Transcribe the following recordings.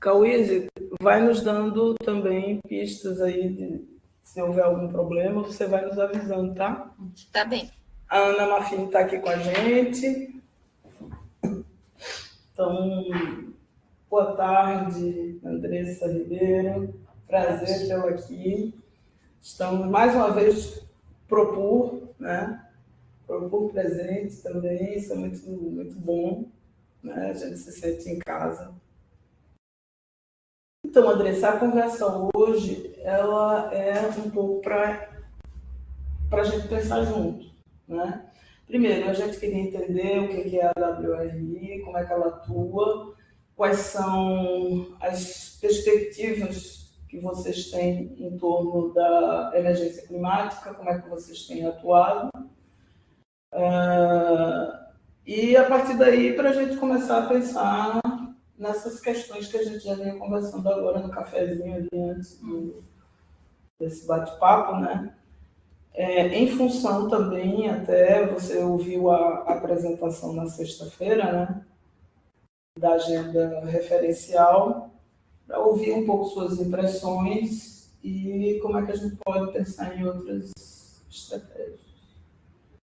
Cauíse, vai nos dando também pistas aí, se houver algum problema, você vai nos avisando, tá? Tá bem. A Ana Mafini está aqui com a gente. Então, boa tarde, Andressa Ribeiro. Prazer tê-la aqui. Estamos, mais uma vez, propor, né? Propor presente também, isso é muito, muito bom, né? A gente se sente em casa. Então, Andressa, a conversa hoje, ela é um pouco para a gente pensar junto, né? Primeiro, a gente queria entender o que é a WRI, como é que ela atua, quais são as perspectivas que vocês têm em torno da emergência climática, como é que vocês têm atuado. E a partir daí, para a gente começar a pensar nessas questões que a gente já vinha conversando agora no cafezinho ali antes desse bate-papo, né? Em função também, até você ouviu a apresentação na sexta-feira, né? Da agenda referencial, para ouvir um pouco suas impressões e como é que a gente pode pensar em outras estratégias.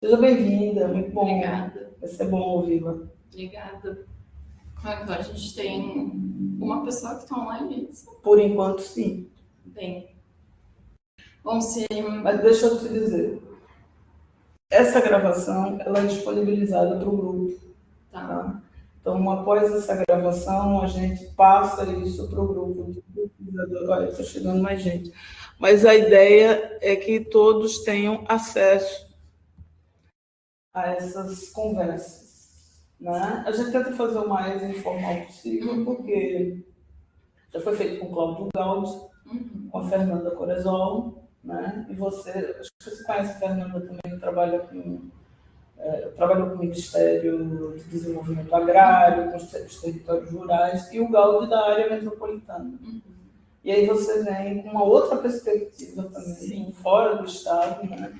Seja bem-vinda, muito bom. Obrigada. Vai ser bom ouvi-la. Obrigada. Então, a gente tem uma pessoa que está online, é isso? Por enquanto, sim. Bem. Bom, se... Mas deixa eu te dizer, essa gravação ela é disponibilizada para o grupo. Tá? Então, após essa gravação, a gente passa isso para o grupo de pesquisadores. Olha, está chegando mais gente. Mas a ideia é que todos tenham acesso a essas conversas, né? A gente tenta fazer o mais informal possível, porque já foi feito com o Cláudio Gaudi, com a Fernanda Corezol, né? E você, acho que você conhece a Fernanda também, que trabalhou com o Ministério de Desenvolvimento Agrário, com os territórios rurais, e o Gaudi da área metropolitana. E aí você vem com uma outra perspectiva também, sim, fora do Estado, né?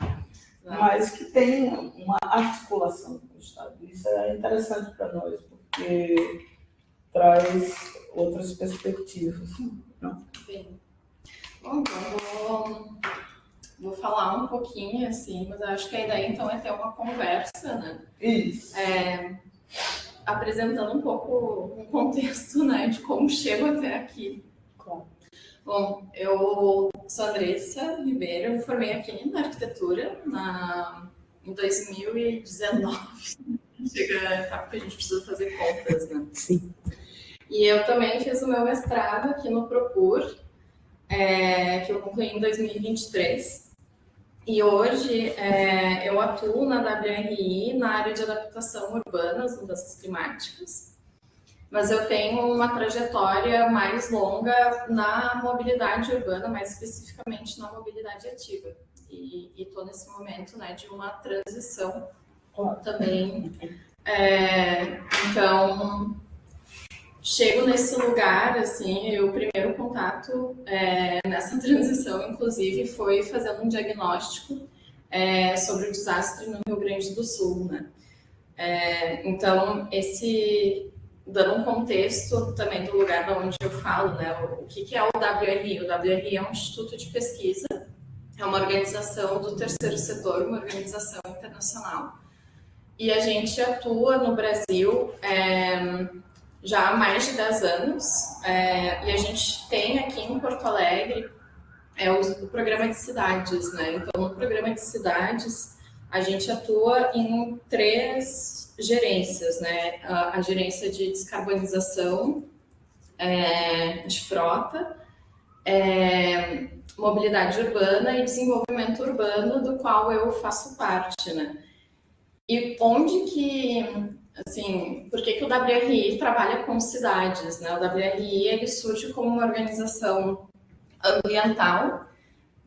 Mas que tem uma articulação com o Estado. Isso é interessante para nós, porque traz outras perspectivas. Não? Bem. Bom, então vou falar um pouquinho, assim, mas acho que a ideia, então, é ter uma conversa, né? Isso. Apresentando um pouco um contexto, né, de como chego até aqui. Claro. Bom, eu sou Andressa Ribeiro, eu formei aqui na arquitetura em 2019. Chega a etapa que a gente precisa fazer contas, né? Sim. E eu também fiz o meu mestrado aqui no Propur, que eu concluí em 2023. E hoje eu atuo na WRI na área de adaptação urbana às mudanças climáticas. Mas eu tenho uma trajetória mais longa na mobilidade urbana, mais especificamente na mobilidade ativa. E estou nesse momento, né, de uma transição também. Então, chego nesse lugar, assim, o primeiro contato nessa transição, inclusive, foi fazendo um diagnóstico sobre o desastre no Rio Grande do Sul, né? Então, dando um contexto também do lugar de onde eu falo, né? O que é o WRI? O WRI é um instituto de pesquisa, é uma organização do terceiro setor, uma organização internacional. E a gente atua no Brasil já há mais de 10 anos, e a gente tem aqui em Porto Alegre o programa de cidades, né? Então, no programa de cidades, a gente atua em 3 gerências, né? A gerência de descarbonização de frota, mobilidade urbana e desenvolvimento urbano, do qual eu faço parte, né? E onde que, assim, por que o WRI trabalha com cidades, né? O WRI, ele surge como uma organização ambiental,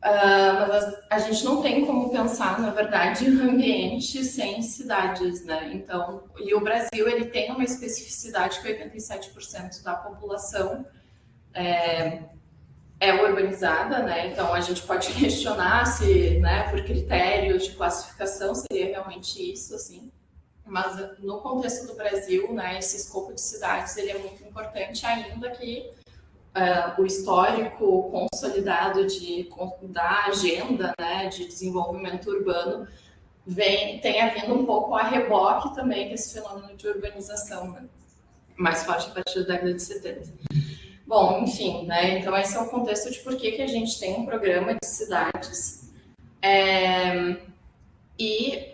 mas a gente não tem como pensar, na verdade, ambiente sem cidades, né? Então, e o Brasil, ele tem uma especificidade que 87% da população é urbanizada, né? Então, a gente pode questionar se, né, por critérios de classificação seria realmente isso, assim. Mas no contexto do Brasil, né, esse escopo de cidades, ele é muito importante, ainda que o histórico consolidado da agenda, né, de desenvolvimento urbano tenha vindo um pouco a reboque também desse fenômeno de urbanização, né, mais forte a partir da década de 70. Bom, enfim, né, então esse é o contexto de por que a gente tem um programa de cidades e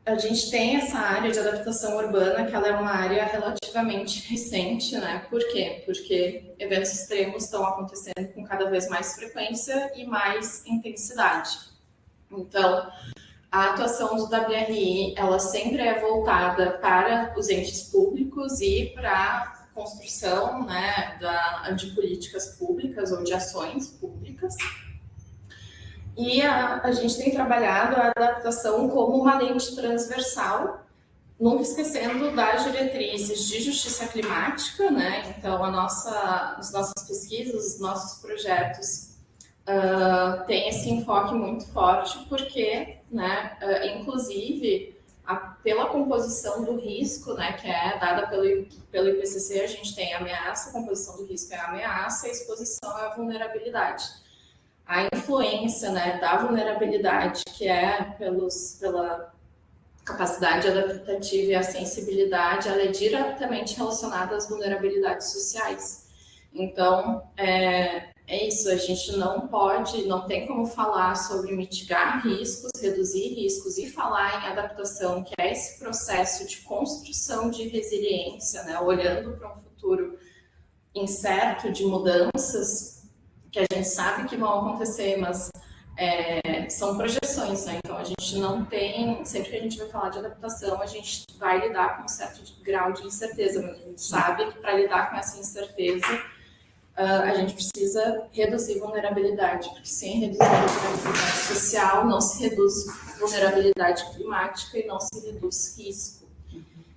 a gente tem essa área de adaptação urbana, que ela é uma área relativamente recente, né? Por quê? Porque eventos extremos estão acontecendo com cada vez mais frequência e mais intensidade. Então, a atuação do WRI, ela sempre é voltada para os entes públicos e para a construção, né, de políticas públicas ou de ações públicas. E a gente tem trabalhado a adaptação como uma lente transversal, nunca esquecendo das diretrizes de justiça climática, né? Então, as nossas pesquisas, os nossos projetos têm esse enfoque muito forte, porque, né, inclusive, pela composição do risco, né, que é dada pelo IPCC, a gente tem a ameaça, a composição do risco é a ameaça, a exposição é a vulnerabilidade. A influência, né, da vulnerabilidade, que é pela capacidade adaptativa e a sensibilidade, ela é diretamente relacionada às vulnerabilidades sociais. Então, é isso, a gente não tem como falar sobre mitigar riscos, reduzir riscos e falar em adaptação, que é esse processo de construção de resiliência, né, olhando para um futuro incerto de mudanças, que a gente sabe que vão acontecer, mas são projeções, né? Então a gente não tem, sempre que a gente vai falar de adaptação, a gente vai lidar com um certo grau de incerteza, mas a gente sabe que para lidar com essa incerteza, a gente precisa reduzir vulnerabilidade, porque sem reduzir vulnerabilidade social, não se reduz vulnerabilidade climática e não se reduz risco.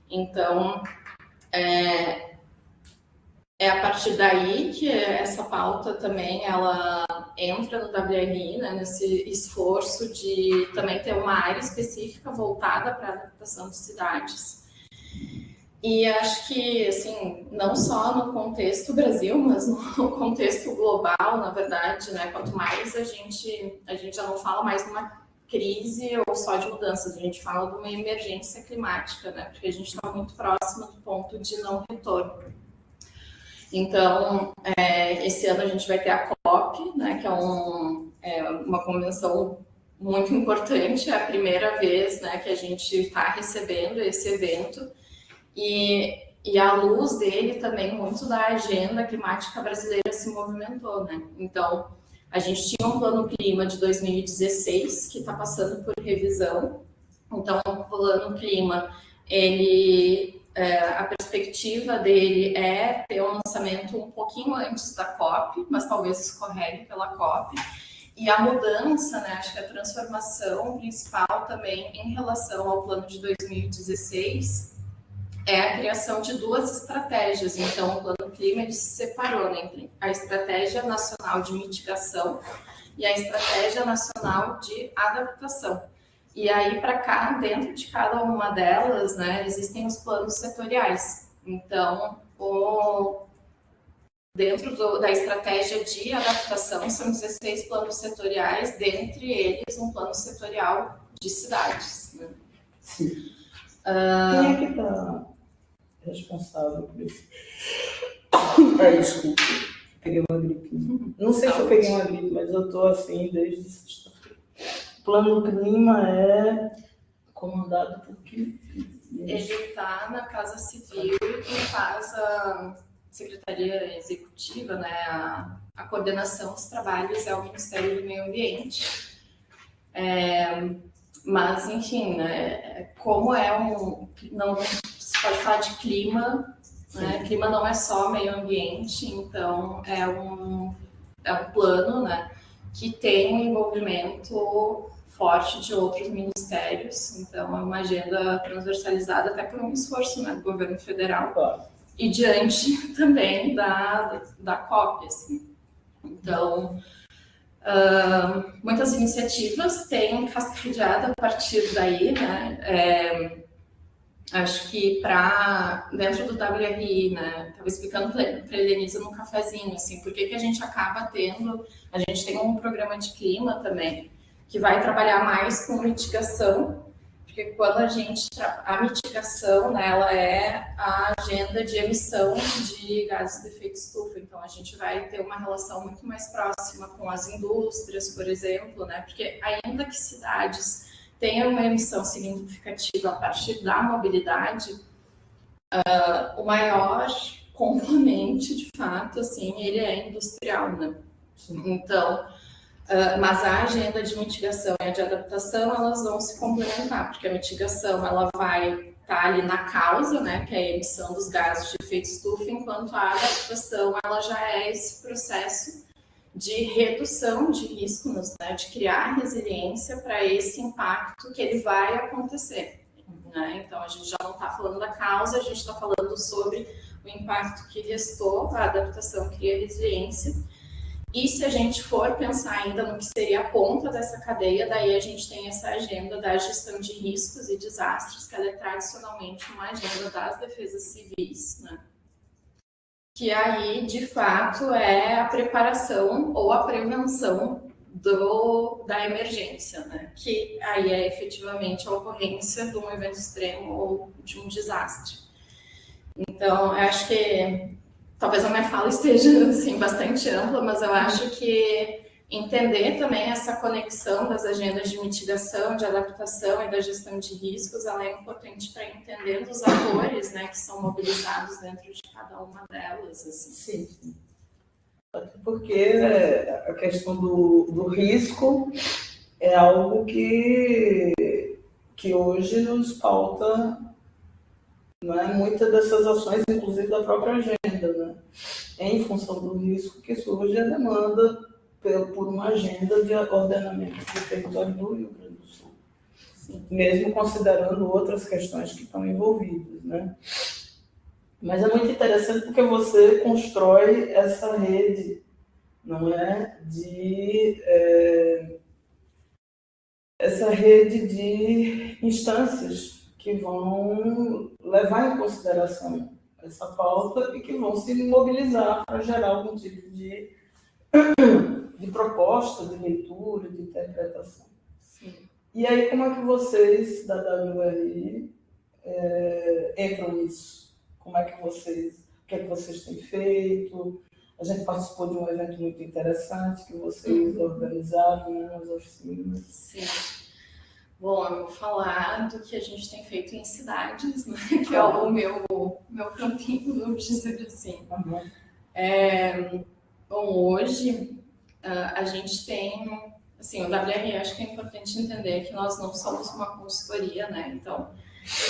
Então, é a partir daí que essa pauta também ela entra no WRI, né, nesse esforço de também ter uma área específica voltada para a adaptação de cidades. E acho que, assim, não só no contexto Brasil, mas no contexto global, na verdade, né, quanto mais a gente já não fala mais numa crise ou só de mudanças, a gente fala de uma emergência climática, né, porque a gente está muito próximo do ponto de não retorno. Então, esse ano a gente vai ter a COP, né, que é uma convenção muito importante, é a primeira vez, né, que a gente está recebendo esse evento, e à luz dele também muito da agenda climática brasileira se movimentou, né? Então, a gente tinha um plano clima de 2016 que está passando por revisão. Então, o plano clima, a perspectiva dele é ter um lançamento um pouquinho antes da COP, mas talvez escorregue pela COP. E a mudança, né, acho que a transformação principal também em relação ao plano de 2016 é a criação de duas estratégias. Então, o plano clima ele se separou, né, entre a estratégia nacional de mitigação e a estratégia nacional de adaptação. E aí, para cá, dentro de cada uma delas, né, existem os planos setoriais. Então, dentro da estratégia de adaptação, são 16 planos setoriais, dentre eles um plano setorial de cidades. Né? Sim. Quem é que está responsável por isso? Desculpa, peguei uma gripe. Não sei se eu peguei uma gripe, mas eu estou assim desde sexta-feira. O plano clima é comandado por quem? Ele está na Casa Civil e faz a Secretaria Executiva, né? A coordenação dos trabalhos é o Ministério do Meio Ambiente. Mas, enfim, né, como não se pode falar de clima, né, clima não é só meio ambiente, então é um plano, né, que tem um envolvimento forte de outros ministérios, então é uma agenda transversalizada até por um esforço, né, do governo federal, e diante também da COP, assim. Então, muitas iniciativas têm cascadeado a partir daí, né? Acho que dentro do WRI, né, estava explicando para a Helenisa no cafezinho, assim, por que a gente acaba tendo, a gente tem um programa de clima também, que vai trabalhar mais com mitigação, porque quando a mitigação, né, ela é a agenda de emissão de gases de efeito estufa, então a gente vai ter uma relação muito mais próxima com as indústrias, por exemplo, né, porque ainda que cidades tenha uma emissão significativa a partir da mobilidade, o maior componente, de fato, assim, ele é industrial, né? Então, mas a agenda de mitigação e a de adaptação, elas vão se complementar, porque a mitigação, ela vai estar ali na causa, né, que é a emissão dos gases de efeito estufa, enquanto a adaptação, ela já é esse processo de redução de riscos, né, de criar resiliência para esse impacto que ele vai acontecer. Né? Então, a gente já não está falando da causa, a gente está falando sobre o impacto que restou, a adaptação cria resiliência. E se a gente for pensar ainda no que seria a ponta dessa cadeia, daí a gente tem essa agenda da gestão de riscos e desastres, que ela é tradicionalmente uma agenda das defesas civis, né? Que aí, de fato, é a preparação ou a prevenção da emergência, né? Que aí é efetivamente a ocorrência de um evento extremo ou de um desastre. Então, eu acho que talvez a minha fala esteja assim, bastante ampla, mas eu acho que entender também essa conexão das agendas de mitigação, de adaptação e da gestão de riscos, ela é importante para entender os atores, né, que são mobilizados dentro de cada uma delas. Assim. Sim. Porque a questão do risco é algo que hoje nos pauta, né, muitas dessas ações, inclusive da própria agenda, né, em função do risco que surge a demanda por uma agenda de ordenamento do território do Rio Grande do Sul. Sim. Mesmo considerando outras questões que estão envolvidas, né? Mas é muito interessante porque você constrói essa rede, não é, essa rede de instâncias que vão levar em consideração essa pauta e que vão se mobilizar para gerar algum tipo de proposta, de leitura, de interpretação. Sim. E aí, como é que vocês, da WRI, entram nisso? Como é que vocês, o que é que vocês têm feito? A gente participou de um evento muito interessante que vocês organizaram, né, nas oficinas. Sim. Bom, eu vou falar do que a gente tem feito em cidades, né, que é o meu campinho, vamos dizer assim. Uhum. Bom, hoje a gente tem, assim, o WRI, acho que é importante entender que nós não somos uma consultoria, né? Então,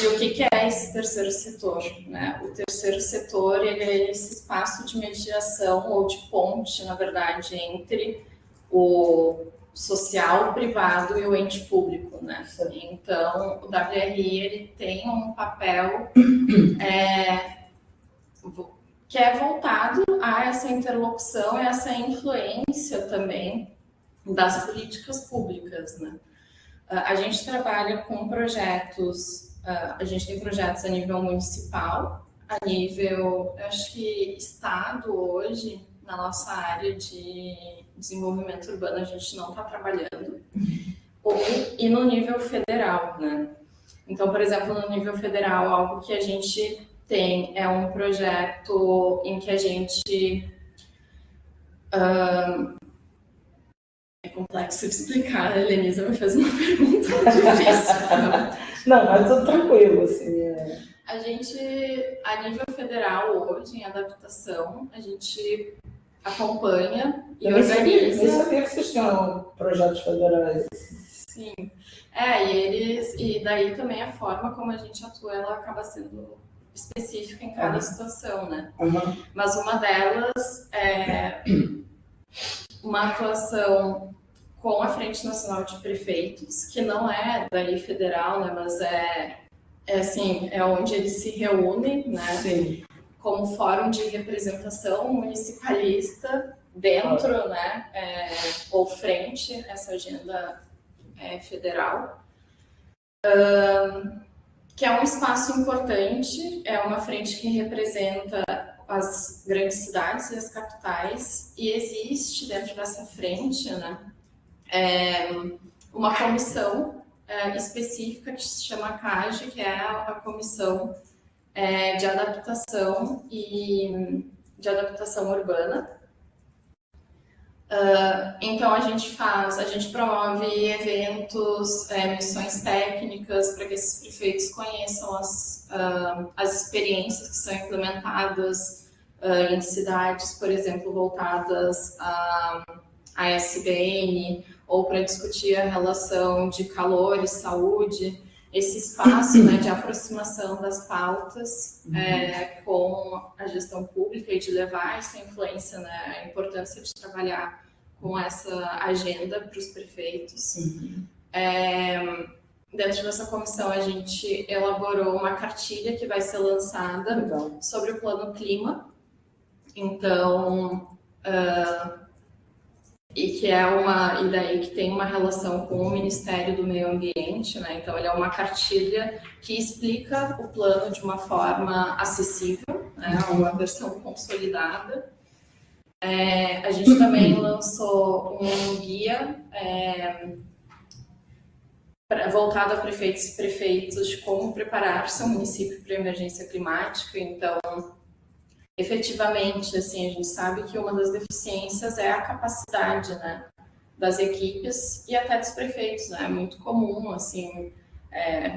e o que é esse terceiro setor, né? O terceiro setor, ele é esse espaço de mediação ou de ponte, na verdade, entre o social, o privado e o ente público, né? Então, o WRI, ele tem um papel que é voltado a essa interlocução e essa influência também das políticas públicas, né? A gente trabalha com projetos, a gente tem projetos a nível municipal, a nível, acho que estado hoje, na nossa área de desenvolvimento urbano, a gente não está trabalhando, e no nível federal, né? Então, por exemplo, no nível federal, algo que a gente tem é um projeto em que a gente... É complexo de explicar, a Helenisa me fez uma pergunta difícil. Não, mas tudo tranquilo, assim. A gente, a nível federal, hoje, em adaptação, a gente acompanha e organiza... Eu sabia que vocês tinham projetos federais. Sim. E daí também a forma como a gente atua, ela acaba sendo específica em cada situação, né? Uhum. Mas uma delas é uma atuação com a Frente Nacional de Prefeitos, que não é daí federal, né? Mas é onde eles se reúnem, né? Sim. Como fórum de representação municipalista dentro, né? Ou frente essa agenda federal. que é um espaço importante, é uma frente que representa as grandes cidades e as capitais, e existe dentro dessa frente, né, uma comissão específica que se chama CAGE, que é a Comissão de Adaptação e de Adaptação Urbana. Então a gente promove eventos, missões técnicas para que esses prefeitos conheçam as experiências que são implementadas em cidades, por exemplo, voltadas à SBN, ou para discutir a relação de calor e saúde, esse espaço, né, de aproximação das pautas com a gestão pública e de levar essa influência, né, a importância de trabalhar com essa agenda para os prefeitos. Dentro dessa comissão, a gente elaborou uma cartilha que vai ser lançada sobre o Plano Clima. Então, e daí que tem uma relação com o Ministério do Meio Ambiente, né? Então, ele é uma cartilha que explica o plano de uma forma acessível, né? Uma versão consolidada. A gente também lançou um guia voltado a prefeitos de como preparar seu município para a emergência climática. Então, efetivamente, assim, a gente sabe que uma das deficiências é a capacidade, né, das equipes e até dos prefeitos, né? É muito comum, assim,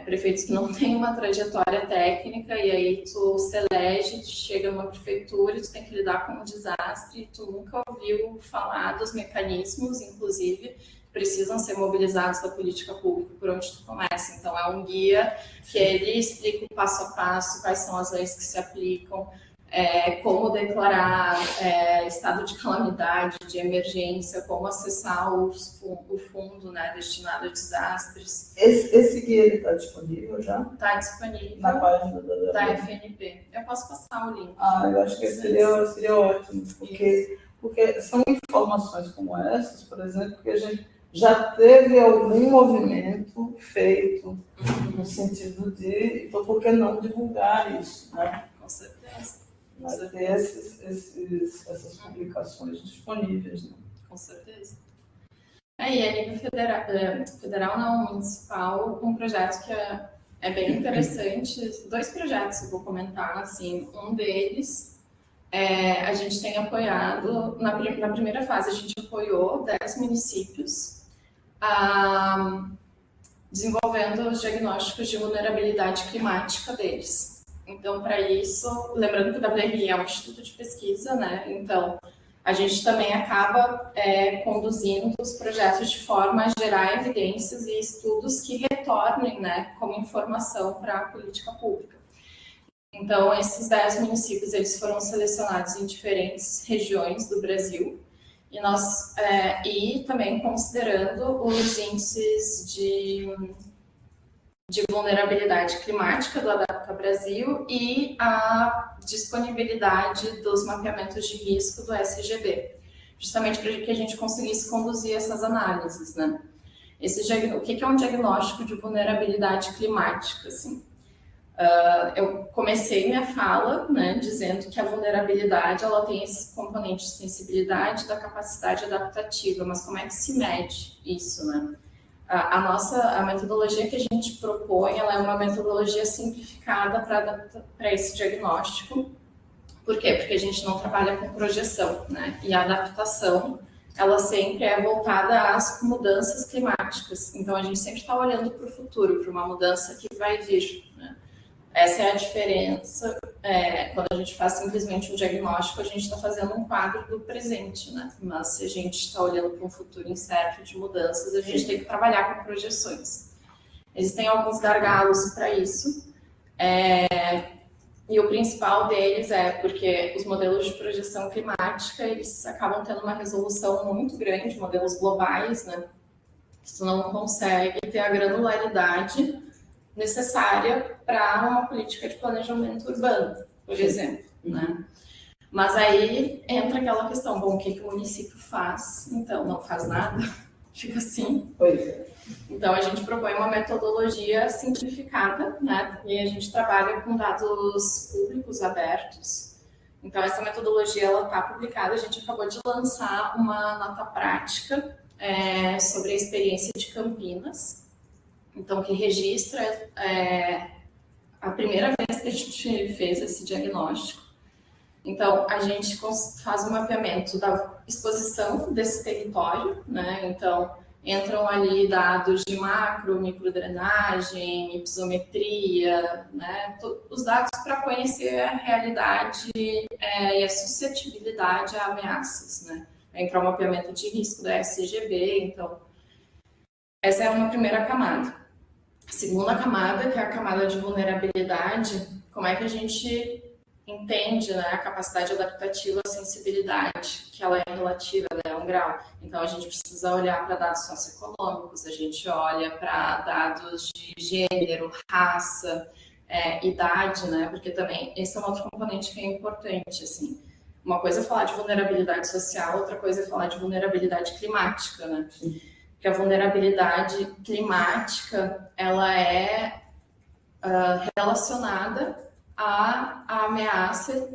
prefeitos que não têm uma trajetória técnica e aí tu se elege, tu chega numa prefeitura e tu tem que lidar com um desastre e tu nunca ouviu falar dos mecanismos, inclusive, que precisam ser mobilizados da política pública por onde tu começa. Então, é um guia que ele explica o passo a passo, quais são as leis que se aplicam, como declarar estado de calamidade, de emergência, como acessar o fundo, né, destinado a desastres. Esse guia está disponível já? Está disponível na página da FNP. Eu posso passar o link. Eu acho que seria ótimo, porque são informações como essas, por exemplo, que a gente já teve algum movimento feito no sentido de, então, por que não divulgar isso, né? Com certeza. Mas ter essas publicações disponíveis, né? Com certeza. E a nível federal não, municipal, um projeto que é bem interessante, 2 projetos que eu vou comentar, assim, um deles, a gente tem apoiado, na primeira fase a gente apoiou 10 municípios, desenvolvendo os diagnósticos de vulnerabilidade climática deles. Então, para isso, lembrando que o WRI é um instituto de pesquisa, né? Então, a gente também acaba conduzindo os projetos de forma a gerar evidências e estudos que retornem, né, como informação para a política pública. Então, esses 10 municípios, eles foram selecionados em diferentes regiões do Brasil, e também considerando os índices de vulnerabilidade climática do Adapta Brasil e a disponibilidade dos mapeamentos de risco do SGB, justamente para que a gente conseguisse conduzir essas análises, né? O que é um diagnóstico de vulnerabilidade climática, assim? Eu comecei minha fala, né, dizendo que a vulnerabilidade ela tem esse componente de sensibilidade da capacidade adaptativa, mas como é que se mede isso, né? A metodologia que a gente propõe, ela é uma metodologia simplificada para esse diagnóstico. Por quê? Porque a gente não trabalha com projeção, né? E a adaptação, ela sempre é voltada às mudanças climáticas. Então, a gente sempre está olhando para o futuro, para uma mudança que vai vir, né? Essa é a diferença. Quando a gente faz simplesmente um diagnóstico, a gente está fazendo um quadro do presente, né? Mas se a gente está olhando para um futuro incerto de mudanças, a gente tem que trabalhar com projeções. Existem alguns gargalos para isso, e o principal deles é porque os modelos de projeção climática, eles acabam tendo uma resolução muito grande, modelos globais, né? Tu não consegue ter a granularidade necessária para uma política de planejamento urbano, por exemplo, né? Mas aí entra aquela questão, bom, o que o município faz? Então, não faz nada. fica assim. Pois é. Então, a gente propõe uma metodologia simplificada, né? E a gente trabalha com dados públicos abertos. Então, essa metodologia ela está publicada. A gente acabou de lançar uma nota prática sobre a experiência de Campinas. Então, que registra a primeira vez que a gente fez esse diagnóstico. Então, a gente faz um mapeamento da exposição desse território, né? Então, entram ali dados de macro, microdrenagem, hipisometria, né? Os dados para conhecer a realidade e a suscetibilidade a ameaças, né? Entra o mapeamento de risco da SGB, então, essa é uma primeira camada. A segunda camada, que é a camada de vulnerabilidade, como é que a gente entende, né, a capacidade adaptativa, a sensibilidade, que ela é relativa, ela é um grau. Então, a gente precisa olhar para dados socioeconômicos, a gente olha para dados de gênero, raça, idade, né, porque também esse é um outro componente que é importante, assim. Uma coisa é falar de vulnerabilidade social, outra coisa é falar de vulnerabilidade climática, né? Porque a vulnerabilidade climática, ela é relacionada à ameaça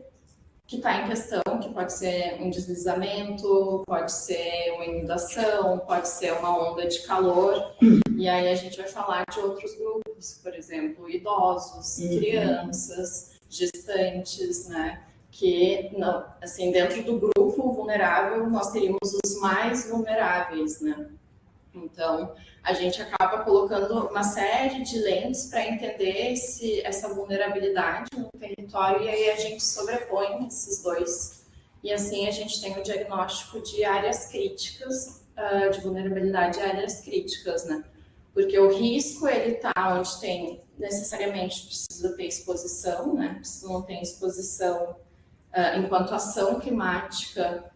que está em questão, que pode ser um deslizamento, pode ser uma inundação, pode ser uma onda de calor. E aí a gente vai falar de outros grupos, por exemplo, idosos, crianças, gestantes, né? Que, não, assim, dentro do grupo vulnerável, nós teríamos os mais vulneráveis, né? Então, a gente acaba colocando uma série de lentes para entender essa vulnerabilidade no território e aí a gente sobrepõe esses dois. E assim a gente tem o diagnóstico de áreas críticas, de vulnerabilidade de áreas críticas, né? Porque o risco, ele está onde tem, necessariamente precisa ter exposição, né? Se não tem exposição enquanto ação climática,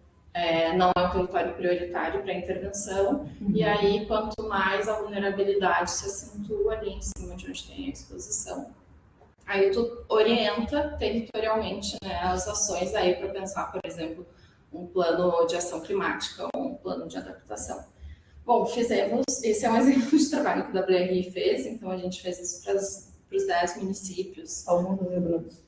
não é um território prioritário para intervenção, e aí quanto mais a vulnerabilidade se acentua ali em cima de onde tem a exposição, aí tu orienta territorialmente, né, as ações aí para pensar, por exemplo, um plano de ação climática ou um plano de adaptação. Bom, esse é um exemplo de trabalho que o WRI fez, então a gente fez isso para os 10 municípios. Algum dos lembrados?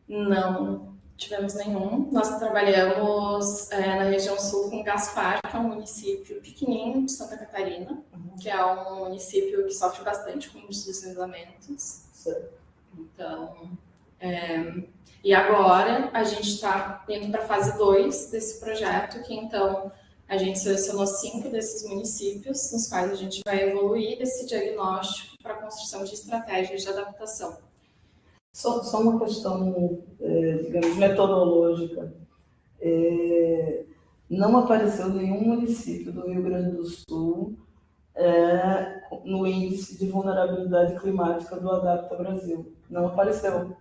Não tivemos nenhum. Nós trabalhamos na região sul com Gaspar, que é um município pequenininho de Santa Catarina, que é um município que sofre bastante com os deslizamentos. Então, e agora a gente está indo para a fase 2 desse projeto, que então a gente selecionou 5 desses municípios, nos quais a gente vai evoluir esse diagnóstico para a construção de estratégias de adaptação. Só uma questão, digamos, metodológica. Não apareceu nenhum município do Rio Grande do Sul no índice de vulnerabilidade climática do Adapta Brasil. Não apareceu.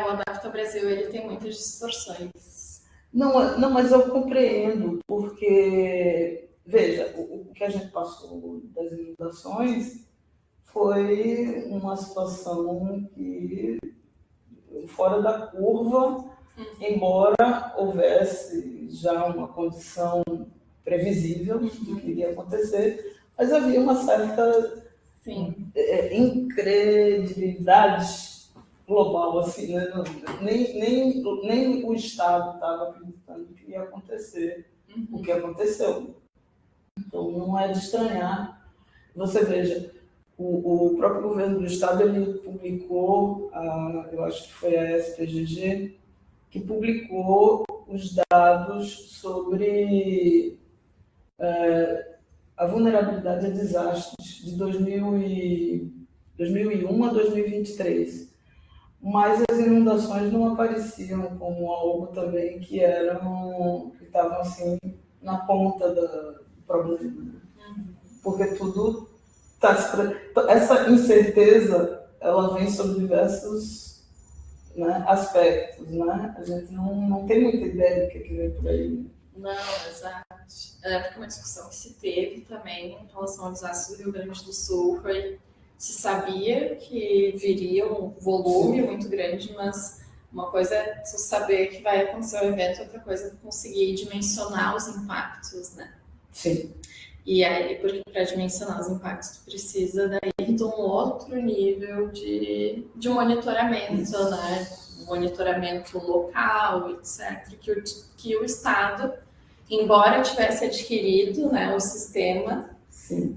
O Adapta Brasil, ele tem muitas distorções. Não, mas eu compreendo, porque, veja, o que a gente passou das inundações foi uma situação que fora da curva, embora houvesse já uma condição previsível do que iria acontecer, mas havia uma certa incredibilidade global, assim, né? Nem o Estado estava acreditando que ia acontecer o que aconteceu. Então, não é de estranhar. Você veja, o próprio governo do Estado ele publicou, eu acho que foi a SPGG, que publicou os dados sobre a vulnerabilidade a desastres de 2001 a 2023. Mas as inundações não apareciam como algo também que estavam assim na ponta do problema. Porque tudo essa incerteza, ela vem sobre diversos, né, aspectos, né? A gente não tem muita ideia do que vem por aí. Não, exato. Porque uma discussão que se teve também em relação ao desastre do Rio Grande do Sul foi se sabia que viria um volume muito grande, mas uma coisa é você saber que vai acontecer o evento, outra coisa é conseguir dimensionar os impactos, né? Sim. E aí, porque para dimensionar os impactos, tu precisa daí de um outro nível de monitoramento, né? Monitoramento local, etc. Que o Estado, embora tivesse adquirido, né, o sistema,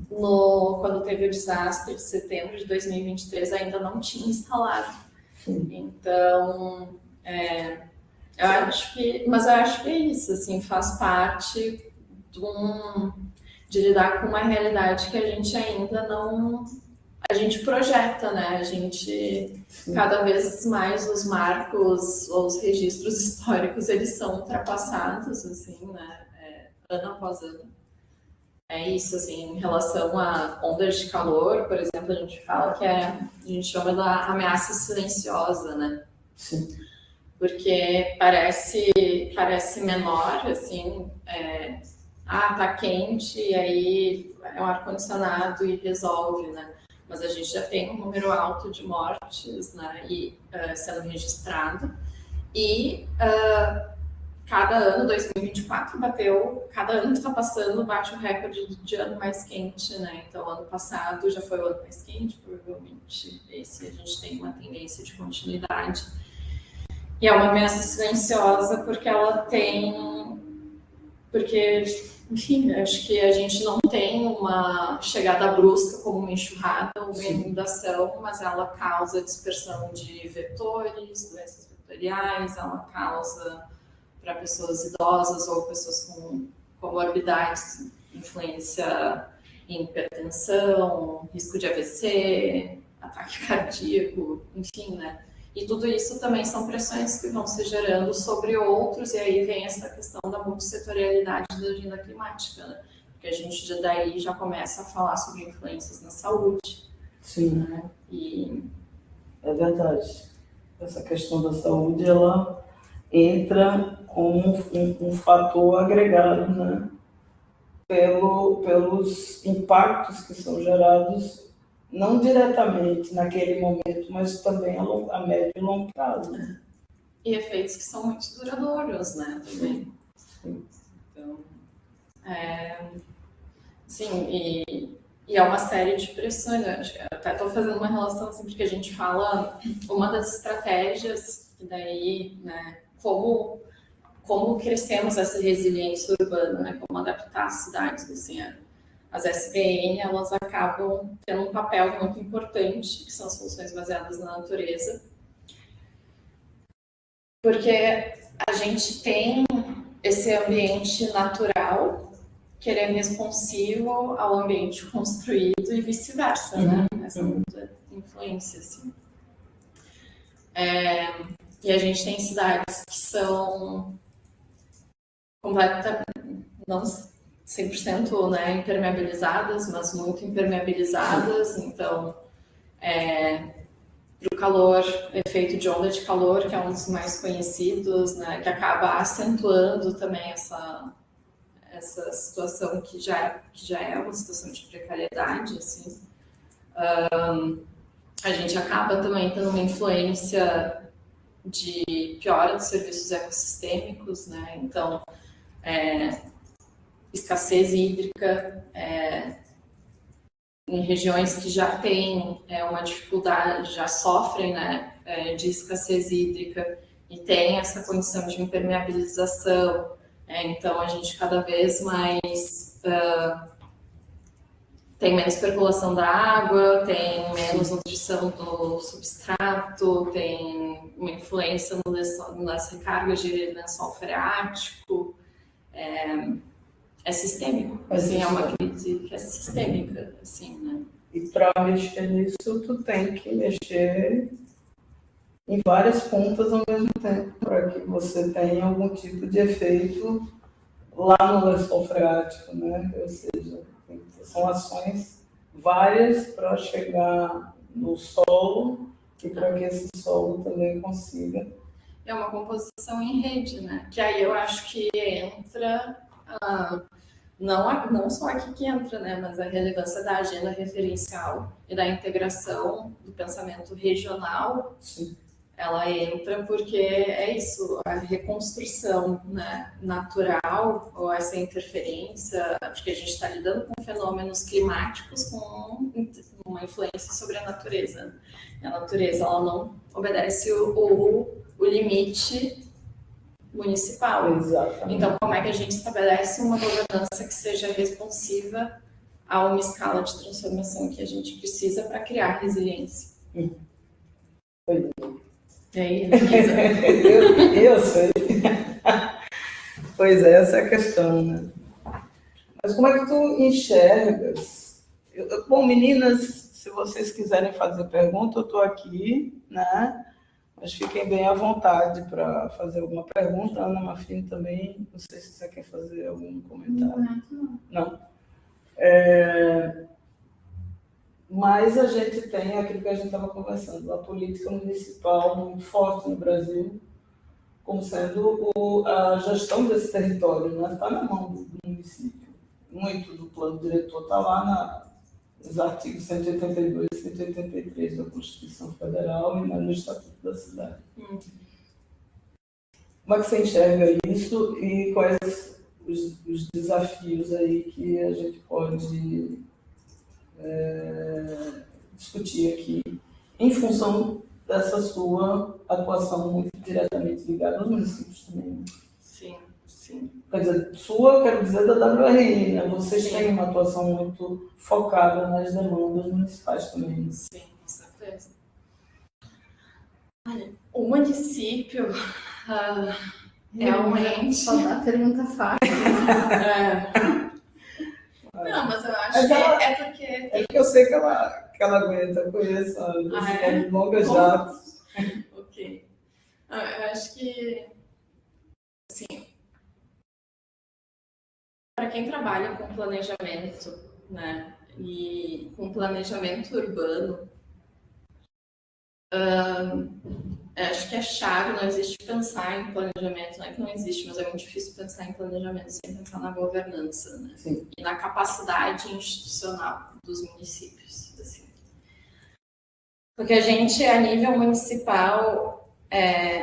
quando teve o desastre de setembro de 2023, ainda não tinha instalado. Sim. Então, eu acho que é isso, assim, faz parte de lidar com uma realidade que a gente ainda não... A gente projeta, né? A gente, cada vez mais, os marcos ou os registros históricos, eles são ultrapassados, assim, né? Ano após ano. É isso, assim, em relação a ondas de calor, por exemplo, a gente fala que a gente chama da ameaça silenciosa, né? Sim. Porque parece menor, assim, tá quente, e aí é um ar-condicionado e resolve, né? Mas a gente já tem um número alto de mortes, né, e sendo registrado. E cada ano, 2024, cada ano que está passando, bate o recorde de ano mais quente, né? Então, ano passado já foi o ano mais quente, provavelmente esse a gente tem uma tendência de continuidade. E é uma ameaça silenciosa porque enfim, acho que a gente não tem uma chegada brusca como uma enxurrada ou uma inundação, mas ela causa dispersão de vetores, doenças vetoriais, ela causa para pessoas idosas ou pessoas com comorbidades, influência em hipertensão, risco de AVC, ataque cardíaco, enfim, né? E tudo isso também são pressões que vão se gerando sobre outros, e aí vem essa questão da multissetorialidade da agenda climática, né? Porque a gente daí já começa a falar sobre influências na saúde. Sim. Né? E... É verdade. Essa questão da saúde, ela entra como um fator agregado, né? Pelos impactos que são gerados, não diretamente naquele momento, mas também a médio e longo prazo. Né? E efeitos que são muito duradouros, né? Também. Sim. Então, sim, e é uma série de pressões. Eu até estou fazendo uma relação assim, porque a gente fala uma das estratégias, que daí, né, como crescemos essa resiliência urbana, né, como adaptar as cidades, assim, as SBN, elas acabam tendo um papel muito importante, que são soluções baseadas na natureza, porque a gente tem esse ambiente natural que ele é responsivo ao ambiente construído e vice-versa, né? Essa muita influência, assim. E a gente tem cidades que são completamente, não 100%, né, impermeabilizadas, mas muito impermeabilizadas, então, para o calor, efeito de onda de calor, que é um dos mais conhecidos, né, que acaba acentuando também essa situação que já é uma situação de precariedade, assim. A gente acaba também tendo uma influência de piora dos serviços ecossistêmicos, né? Então, escassez hídrica em regiões que já têm uma dificuldade, já sofrem, né, de escassez hídrica e tem essa condição de impermeabilização. Então, a gente cada vez mais tem menos percolação da água, tem menos nutrição do substrato, tem uma influência nas recargas de lençol freático. É sistêmico, assim, é uma crise que é sistêmica, assim, né? E para mexer nisso, tu tem que mexer em várias pontas ao mesmo tempo, para que você tenha algum tipo de efeito lá no lençol freático, né? Ou seja, são ações várias para chegar no solo e para que esse solo também consiga. É uma composição em rede, né? Que aí eu acho que entra, não só aqui que entra, né? Mas a relevância da agenda referencial e da integração do pensamento regional ela entra porque é isso, a reconstrução, né, natural, ou essa interferência, porque a gente está lidando com fenômenos climáticos com uma influência sobre a natureza. A natureza, ela não obedece o limite municipal. Exatamente. Então, como é que a gente estabelece uma governança que seja responsiva a uma escala de transformação que a gente precisa para criar resiliência? E aí, eu sei. Pois é, essa é a questão, né? Mas como é que tu enxergas? Bom, meninas, se vocês quiserem fazer pergunta, eu estou aqui, né? Mas fiquem bem à vontade para fazer alguma pergunta. Ana Mafini também, não sei se você quer fazer algum comentário. Não. Mas a gente tem aquilo que a gente estava conversando, a política municipal muito forte no Brasil, como sendo a gestão desse território, né? Está na mão do município. Muito do plano diretor está lá nos artigos 182 e 183 da Constituição Federal e no Estatuto da Cidade. Como é que você enxerga isso e quais os desafios aí que a gente pode discutir aqui em função dessa sua atuação muito diretamente ligada aos municípios também? Sim, sim. Quer dizer, sua, quero dizer, da WRI, né? Vocês Sim. têm uma atuação muito focada nas demandas municipais também. Sim, com certeza. Olha, o município é um ente... Só dá pergunta fácil. Não, mas eu acho que é porque... É porque eu sei que ela aguenta, eu conheço a Ana, é de longas datas. Ok. Eu acho que, assim, para quem trabalha com planejamento, né, e com planejamento urbano, acho que é chave, não existe pensar em planejamento, não é que não existe, mas é muito difícil pensar em planejamento sem pensar na governança, né? Sim. E na capacidade institucional dos municípios, assim. Porque a gente, a nível municipal,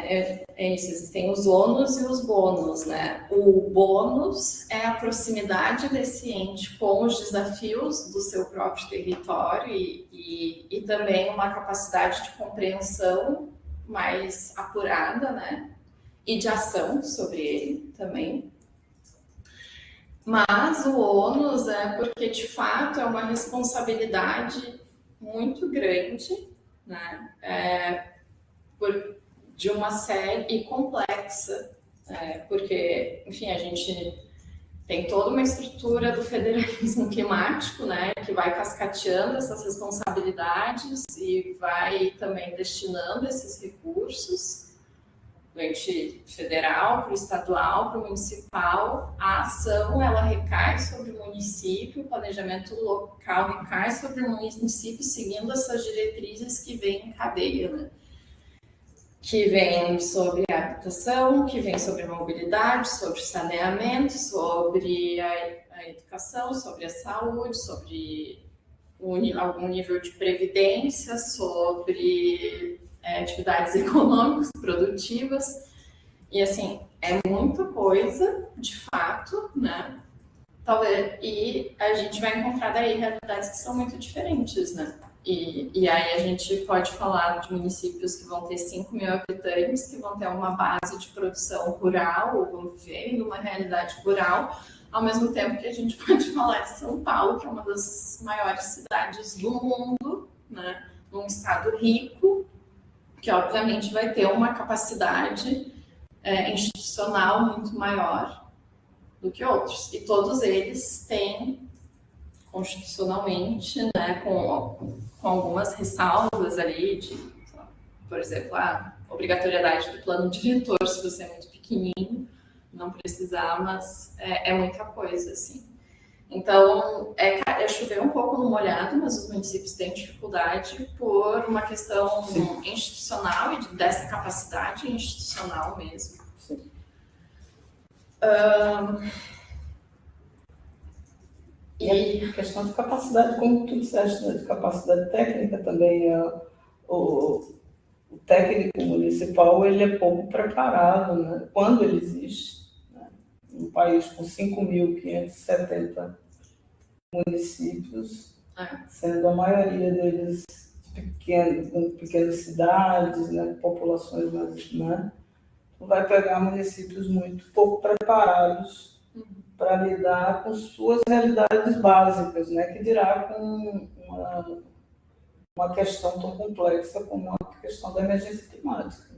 isso, existem os ônus e os bônus, né? O bônus é a proximidade desse ente com os desafios do seu próprio território e também uma capacidade de compreensão mais apurada, né? E de ação sobre ele também. Mas o ônus é porque, de fato, é uma responsabilidade muito grande, né? De uma série e complexa, porque, enfim, a gente tem toda uma estrutura do federalismo climático, né, que vai cascateando essas responsabilidades e vai também destinando esses recursos do ente federal para o estadual, para o municipal. A ação, ela recai sobre o município, o planejamento local recai sobre o município, seguindo essas diretrizes que vêm em cadeia, né? Que vem sobre a habitação, que vem sobre a mobilidade, sobre o saneamento, sobre a educação, sobre a saúde, sobre algum nível de previdência, sobre atividades econômicas, produtivas. E, assim, é muita coisa, de fato, né? Talvez, e a gente vai encontrar daí realidades que são muito diferentes, né? E aí a gente pode falar de municípios que vão ter 5 mil habitantes, que vão ter uma base de produção rural, ou vão viver em uma realidade rural, ao mesmo tempo que a gente pode falar de São Paulo, que é uma das maiores cidades do mundo, né? Um estado rico, que obviamente vai ter uma capacidade institucional muito maior do que outros. E todos eles têm constitucionalmente, né, com algumas ressalvas ali de, por exemplo, a obrigatoriedade do plano diretor, se você é muito pequenininho, não precisar, mas é muita coisa, assim. Então, é chover um pouco no molhado, mas os municípios têm dificuldade por uma questão institucional e dessa capacidade institucional mesmo. Sim. E a questão de capacidade, como tu disseste, né, de capacidade técnica também, o o técnico municipal ele é pouco preparado, né? Quando ele existe, né? Um país com 5.570 municípios, sendo a maioria deles pequenas cidades, né? Populações mais, né? Vai pegar municípios muito pouco preparados para lidar com suas realidades básicas, né? Que dirá com uma questão tão complexa como a questão da emergência climática.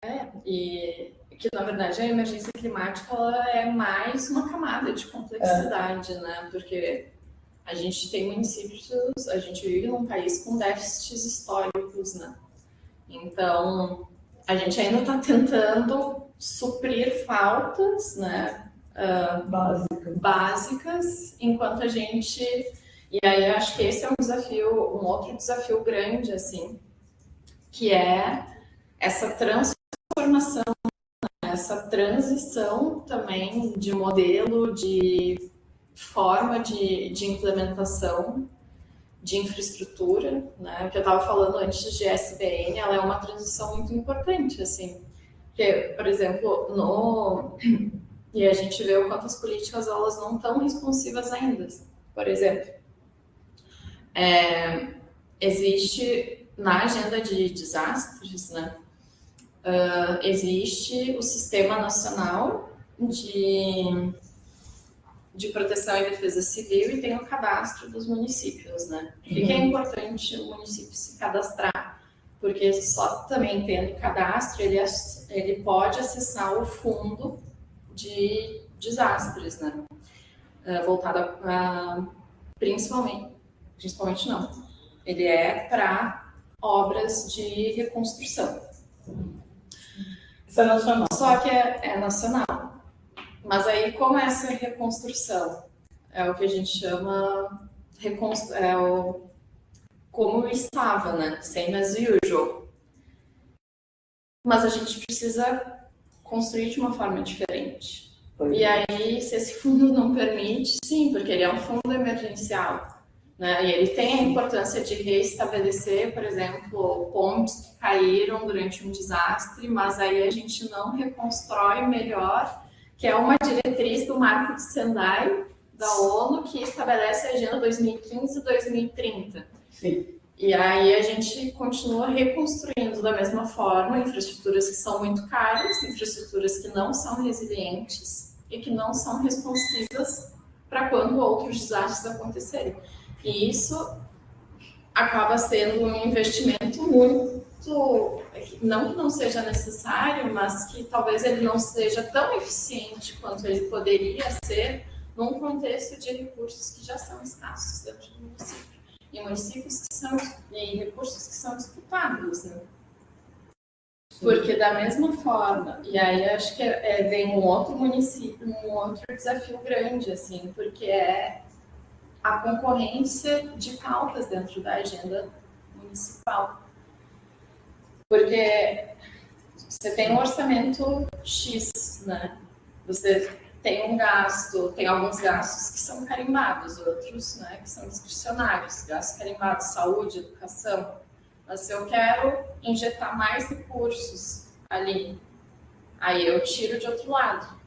Né? E que, na verdade, a emergência climática ela é mais uma camada de complexidade, né? Porque a gente tem municípios, a gente vive num país com déficits históricos, né? Então, a gente ainda está tentando suprir faltas, né? Básicas, enquanto a gente... E aí, eu acho que esse é um outro desafio grande, assim, que é essa transformação, essa transição também de modelo, de forma de implementação de infraestrutura, né? O que eu estava falando antes de SBN, ela é uma transição muito importante, assim, porque, por exemplo, e a gente vê o quanto as políticas elas não estão responsivas ainda. Por exemplo, existe na agenda de desastres, né? Existe o Sistema Nacional de Proteção e Defesa Civil e tem o cadastro dos municípios, né? Por que é importante o município se cadastrar? Porque só também tendo cadastro, ele pode acessar o fundo de desastres, né? Voltado a principalmente não. Ele é para obras de reconstrução. Isso é nacional. Só que é nacional. Mas aí, como essa reconstrução é o que a gente chama como estava, né? Same as usual. Mas a gente precisa construir de uma forma diferente. E aí, se esse fundo não permite, sim, porque ele é um fundo emergencial, né? E ele tem a importância de reestabelecer, por exemplo, pontes que caíram durante um desastre, mas aí a gente não reconstrói melhor, que é uma diretriz do Marco de Sendai, da ONU, que estabelece a Agenda 2015-2030. Sim. E aí a gente continua reconstruindo da mesma forma infraestruturas que são muito caras, infraestruturas que não são resilientes e que não são responsivas para quando outros desastres acontecerem. E isso acaba sendo um investimento muito... Não que não seja necessário, mas que talvez ele não seja tão eficiente quanto ele poderia ser num contexto de recursos que já são escassos dentro do município. E municípios e recursos que são disputados, né? Porque da mesma forma, e aí acho que vem um outro município, um outro desafio grande, assim, porque é a concorrência de pautas dentro da agenda municipal. Porque você tem um orçamento X, né? Você tem um gasto, tem alguns gastos que são carimbados, outros, né, que são discricionários, gastos carimbados, saúde, educação. Mas se eu quero injetar mais recursos ali, aí eu tiro de outro lado,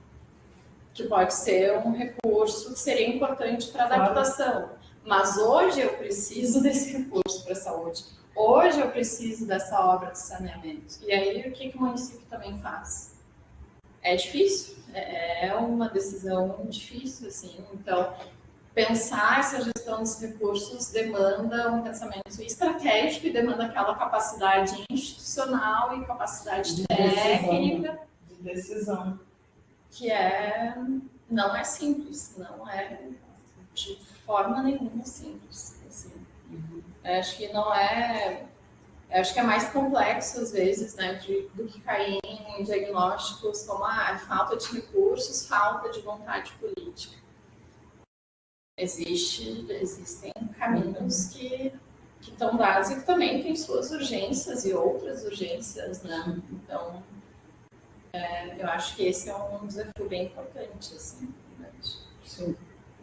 que pode ser um recurso que seria importante para adaptação. Mas hoje eu preciso desse recurso para a saúde. Hoje eu preciso dessa obra de saneamento. E aí o que o município também faz? É difícil, é uma decisão difícil, assim. Então, pensar essa gestão dos recursos demanda um pensamento estratégico e demanda aquela capacidade institucional e capacidade técnica de decisão, que não é simples, não é de forma nenhuma simples. Assim. Acho que não é... Acho que é mais complexo, às vezes, né, do que cair em diagnósticos como falta de recursos, falta de vontade política. Existem caminhos que estão dados e que também têm suas urgências e outras urgências, né? Então, eu acho que esse é um desafio bem importante, assim. Sim.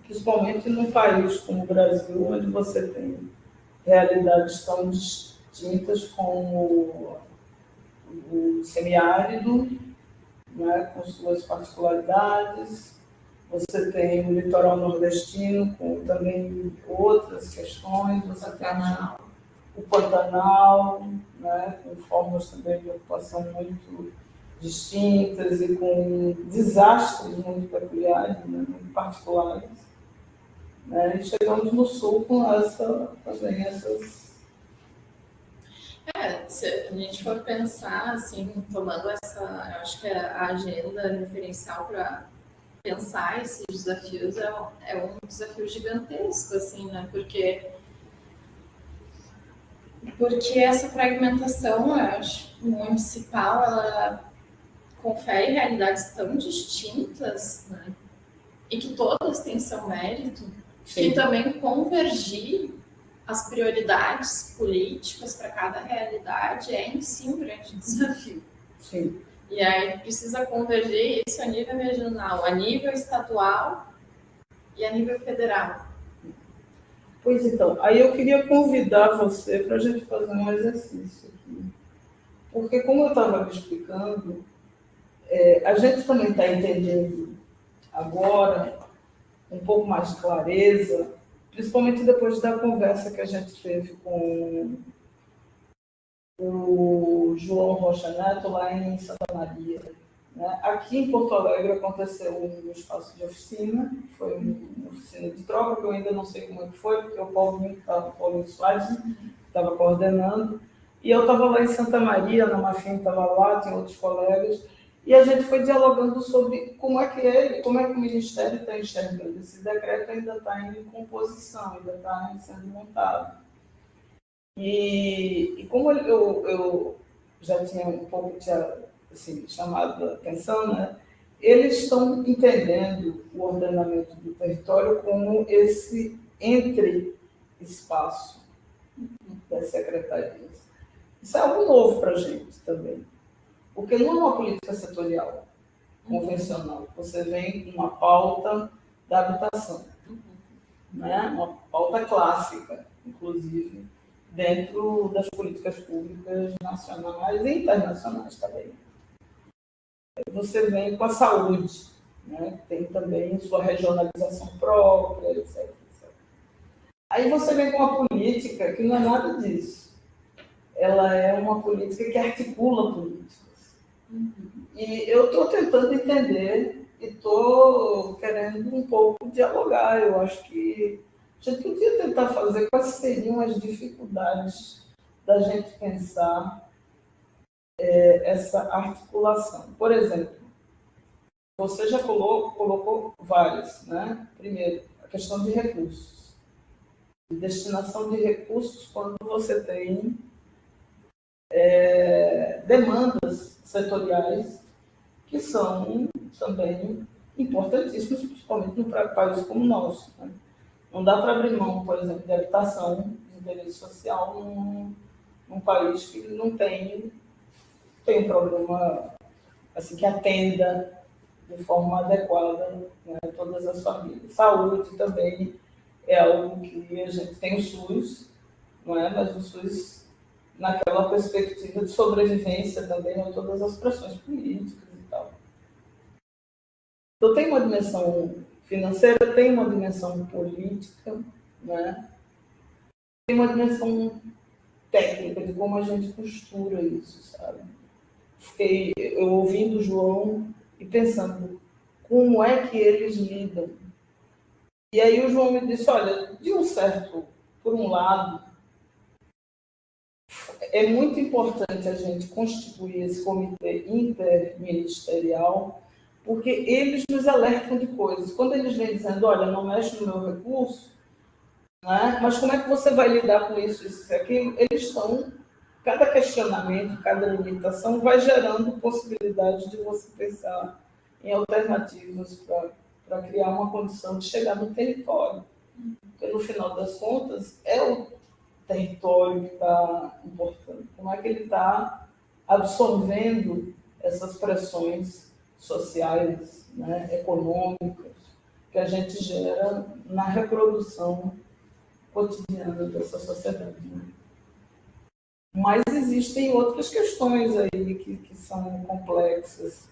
Principalmente num país como o Brasil, onde você tem realidades tão distintas como o semiárido, né, com suas particularidades. Você tem o litoral nordestino, com também outras questões. Você tem o Pantanal, né, com formas também de ocupação muito distintas e com desastres muito peculiares, né, muito particulares. Né, e chegamos no Sul com também essas... Se a gente for pensar, assim, tomando essa, eu acho que a agenda referencial para pensar esses desafios é um desafio gigantesco, assim, né? Porque essa fragmentação, eu acho, municipal, ela confere realidades tão distintas, né? E que todas têm seu mérito, Sim. que também convergir as prioridades políticas para cada realidade é em si um grande desafio. Sim. E aí precisa converger isso a nível regional, a nível estadual e a nível federal. Pois então, aí eu queria convidar você para a gente fazer um exercício aqui. Porque, como eu estava me explicando, a gente também está entendendo agora um pouco mais de clareza, principalmente depois da conversa que a gente teve com o João Rocha Neto lá em Santa Maria. Né? Aqui em Porto Alegre aconteceu um espaço de oficina, foi uma oficina de troca, que eu ainda não sei como é que foi, porque o Paulo Soares estava coordenando, e eu estava lá em Santa Maria, a Ana Mafim estava lá, tinha outros colegas, e a gente foi dialogando sobre como é que o Ministério está enxergando. Esse decreto ainda está em composição, ainda está sendo montado. E como eu já tinha um pouco assim, chamado a atenção, né? Eles estão entendendo o ordenamento do território como esse entre-espaço das secretarias. Isso é algo novo para a gente também, porque não é uma política setorial convencional. Você vem com uma pauta da habitação, né? Uma pauta clássica, inclusive, dentro das políticas públicas nacionais e internacionais também. Você vem com a saúde, né? Tem também sua regionalização própria, etc, etc. Aí você vem com uma política que não é nada disso. Ela é uma política que articula políticas. E eu estou tentando entender e estou querendo um pouco dialogar. Eu acho que a gente podia tentar fazer quais seriam as dificuldades da gente pensar essa articulação. Por exemplo, você já colocou várias, né? Primeiro, a questão de recursos. De destinação de recursos quando você tem demandas setoriais que são também importantíssimos, principalmente num país como o nosso. Né? Não dá para abrir mão, por exemplo, de habitação, de interesse social, num país que não tem um programa assim, que atenda de forma adequada, né, todas as famílias. Saúde também é algo que a gente tem o SUS, não é? Mas o SUS naquela perspectiva de sobrevivência também a todas as pressões políticas e tal. Então tem uma dimensão financeira, tem uma dimensão política, né? Tem uma dimensão técnica de como a gente costura isso, sabe? Fiquei eu ouvindo o João e pensando como é que eles lidam. E aí o João me disse, olha, por um lado, é muito importante a gente constituir esse comitê interministerial, porque eles nos alertam de coisas. Quando eles vêm dizendo, olha, não mexe no meu recurso, né? Mas como é que você vai lidar com isso e aquilo? Eles estão, cada questionamento, cada limitação vai gerando possibilidade de você pensar em alternativas para criar uma condição de chegar no território. Porque, no final das contas, é o território que está importando. Como é que ele está absorvendo essas pressões sociais, né, econômicas, que a gente gera na reprodução cotidiana dessa sociedade. Né? Mas existem outras questões aí que são complexas,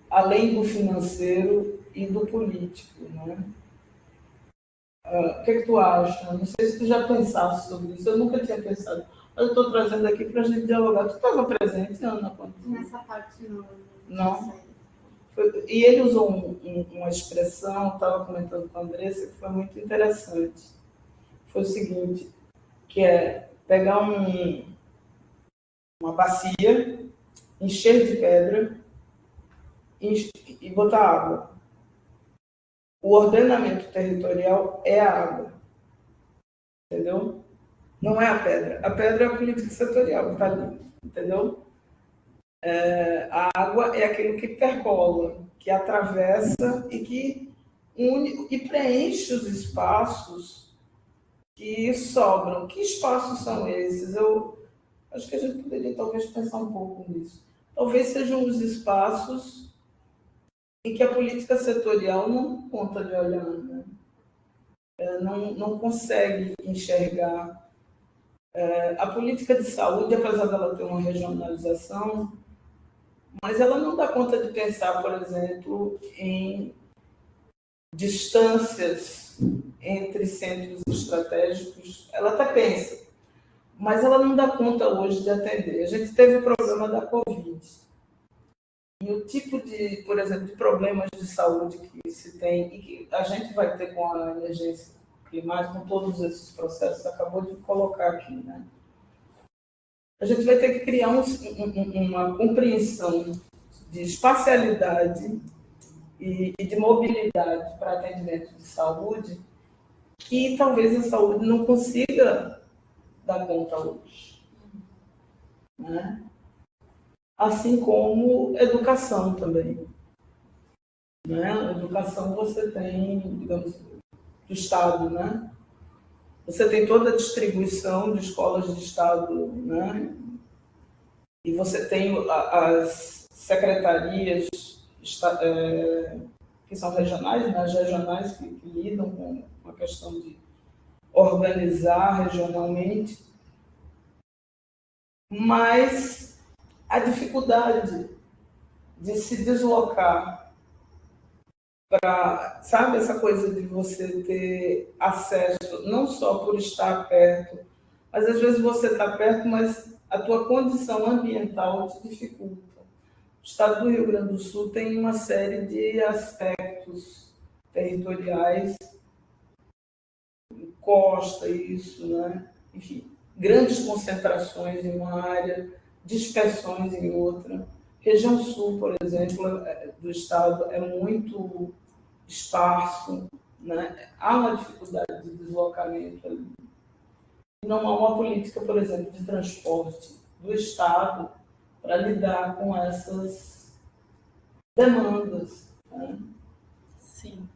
além do financeiro e do político, né? O que é que tu acha? Não sei se tu já pensaste sobre isso, eu nunca tinha pensado. Mas eu estou trazendo aqui para a gente dialogar. Tu estava presente, Ana? Quando... Nessa parte não. Não? E ele usou uma expressão, estava comentando com a Andressa, que foi muito interessante. Foi o seguinte, que é pegar uma bacia, encher de pedra e botar água. O ordenamento territorial é a água, entendeu? Não é a pedra. A pedra é a política setorial que está ali, entendeu? A água é aquilo que percola, que atravessa e que une e preenche os espaços que sobram. Que espaços são esses? Eu acho que a gente poderia talvez pensar um pouco nisso. Talvez sejam os espaços em que a política setorial não dá conta de olhar, né? Não consegue enxergar. A política de saúde, apesar dela ter uma regionalização, mas ela não dá conta de pensar, por exemplo, em distâncias entre centros estratégicos. Ela até pensa, mas ela não dá conta hoje de atender. A gente teve o problema da Covid. E o tipo de, por exemplo, de problemas de saúde que se tem e que a gente vai ter com a emergência climática, com todos esses processos, acabou de colocar aqui, né? A gente vai ter que criar uma compreensão de espacialidade e de mobilidade para atendimento de saúde que talvez a saúde não consiga dar conta hoje, né? Assim como educação também, né? Educação você tem, digamos, do Estado, né? Você tem toda a distribuição de escolas de Estado, né? E você tem as secretarias que são regionais, né? As regionais que lidam com a questão de organizar regionalmente, mas a dificuldade de se deslocar para, sabe, essa coisa de você ter acesso, não só por estar perto, mas às vezes você está perto, mas a tua condição ambiental te dificulta. O estado do Rio Grande do Sul tem uma série de aspectos territoriais, costa, isso, né? Enfim, grandes concentrações em uma área, dispersões em outra. Região sul, por exemplo, do estado é muito esparso, né? Há uma dificuldade de deslocamento ali. Não há uma política, por exemplo, de transporte do estado para lidar com essas demandas, né? Sim.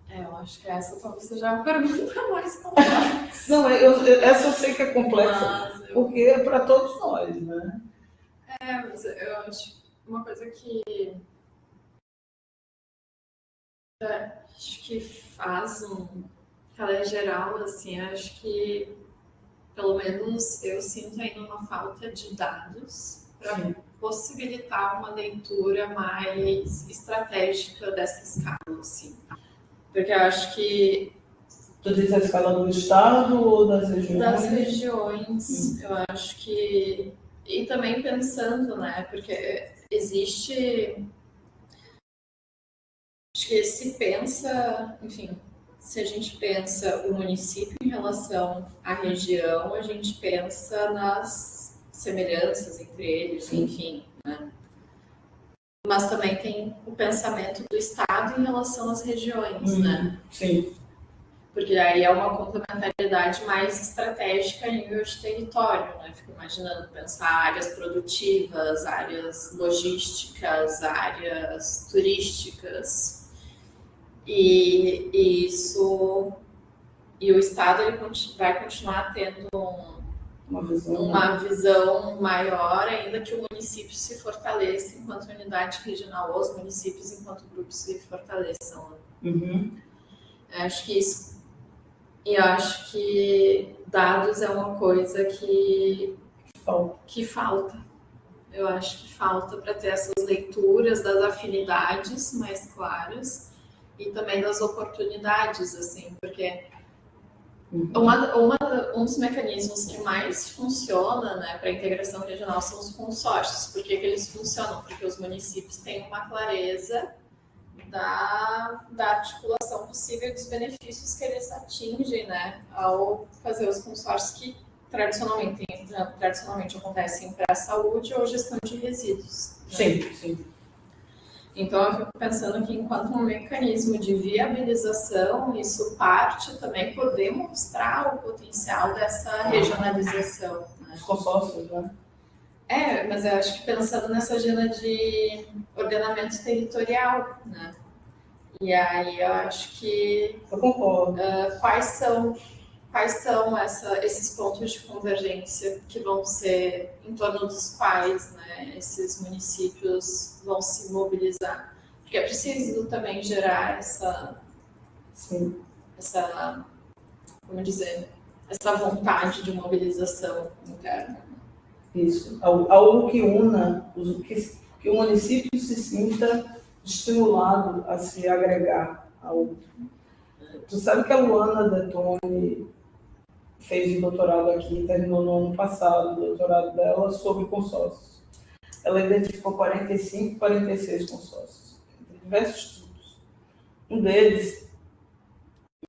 Eu acho que essa talvez seja a pergunta mais complexa. Não, essa eu sei que é complexa, porque é para todos nós, né? Mas eu acho uma coisa que acho que faz ela é geral, assim, acho que pelo menos eu sinto ainda uma falta de dados para possibilitar uma leitura mais estratégica dessa escala, assim. Porque eu acho que... Tu diz a escala do estado ou das regiões? Das regiões, eu acho que... E também pensando, né, porque existe... Acho que se pensa, enfim, se a gente pensa o município em relação à região, a gente pensa nas semelhanças entre eles, enfim, né? Mas também tem o pensamento do Estado em relação às regiões, né? Sim. Porque aí é uma complementariedade mais estratégica em nível de território, né? Fico imaginando pensar áreas produtivas, áreas logísticas, áreas turísticas. E isso... E o Estado ele vai continuar tendo uma visão maior, ainda que o município se fortaleça enquanto unidade regional, ou os municípios enquanto grupos se fortaleçam. Uhum. Acho que isso E eu acho que dados é uma coisa que falta. Eu acho que falta para ter essas leituras das afinidades mais claras e também das oportunidades, assim, porque um dos mecanismos que mais funciona, né, para a integração regional são os consórcios. Por que eles funcionam? Porque os municípios têm uma clareza da articulação possível dos benefícios que eles atingem, né, ao fazer os consórcios que tradicionalmente acontecem para a saúde ou gestão de resíduos. Né? Sim. Então, eu fico pensando que, enquanto um mecanismo de viabilização, isso parte também por demonstrar o potencial dessa regionalização. Né? Os consórcios, né? Mas eu acho que pensando nessa agenda de ordenamento territorial, né? E aí eu acho que... Eu concordo. Quais são esses pontos de convergência que vão ser em torno dos quais, né, esses municípios vão se mobilizar? Porque é preciso também gerar essa vontade de mobilização interna. Isso. Algo que una, que o município se sinta estimulado a se agregar a outro. Tu sabe que a Luana Detoni fez o doutorado aqui, terminou no ano passado o doutorado dela sobre consórcios. Ela identificou 45, 46 consórcios, entre diversos tipos.